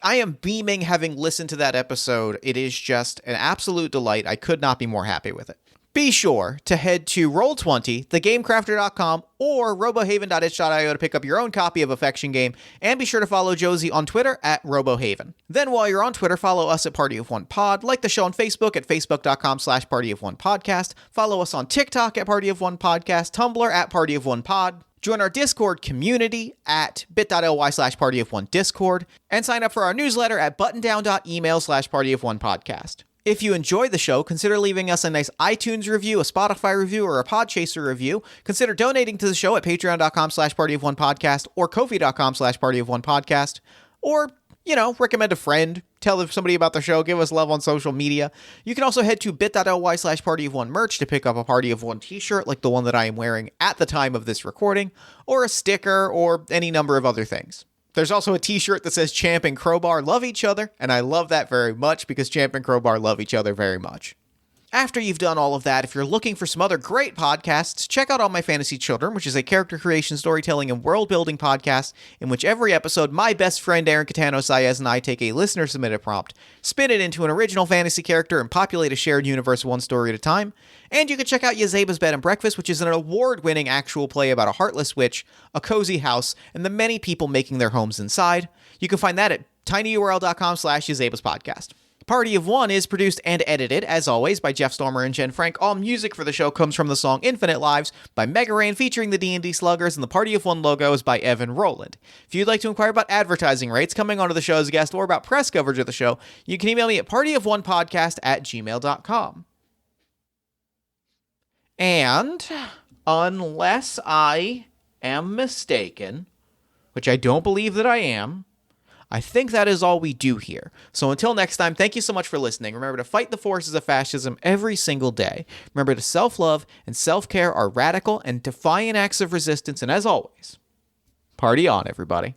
am beaming having listened to that episode. It is just an absolute delight. I could not be more happy with it. Be sure to head to Roll20, thegamecrafter.com, or robohaven.itch.io to pick up your own copy of Affection Game, and be sure to follow Josie on Twitter at Robohaven. Then while you're on Twitter, follow us at Party of One Pod, like the show on Facebook at facebook.com/Party of One Podcast, follow us on TikTok at Party of One Podcast, Tumblr at Party of One Pod, join our Discord community at bit.ly/Party of One Discord, and sign up for our newsletter at buttondown.email/Party of One Podcast. If you enjoyed the show, consider leaving us a nice iTunes review, a Spotify review, or a Podchaser review. Consider donating to the show at patreon.com/Party of One Podcast or ko-fi.com/Party of One Podcast. Or, recommend a friend, tell somebody about the show, give us love on social media. You can also head to bit.ly/Party of One merch to pick up a Party of One t-shirt like the one that I am wearing at the time of this recording, or a sticker, or any number of other things. There's also a t-shirt that says Champ and Crowbar love each other, and I love that very much because Champ and Crowbar love each other very much. After you've done all of that, if you're looking for some other great podcasts, check out All My Fantasy Children, which is a character creation, storytelling, and world-building podcast in which every episode, my best friend Aaron Catano-Saez and I take a listener-submitted prompt, spin it into an original fantasy character, and populate a shared universe one story at a time. And you can check out Yazeba's Bed and Breakfast, which is an award-winning actual play about a heartless witch, a cozy house, and the many people making their homes inside. You can find that at tinyurl.com/Yazeba's Podcast. Party of One is produced and edited, as always, by Jeff Stormer and Jen Frank. All music for the show comes from the song Infinite Lives by Mega Rain featuring the D&D Sluggers, and the Party of One logo is by Evan Rowland. If you'd like to inquire about advertising rates, coming onto the show as a guest, or about press coverage of the show, you can email me at partyofonepodcast@gmail.com. And, unless I am mistaken, which I don't believe that I am, I think that is all we do here. So until next time, thank you so much for listening. Remember to fight the forces of fascism every single day. Remember to self-love and self-care are radical and defiant acts of resistance. And as always, party on, everybody.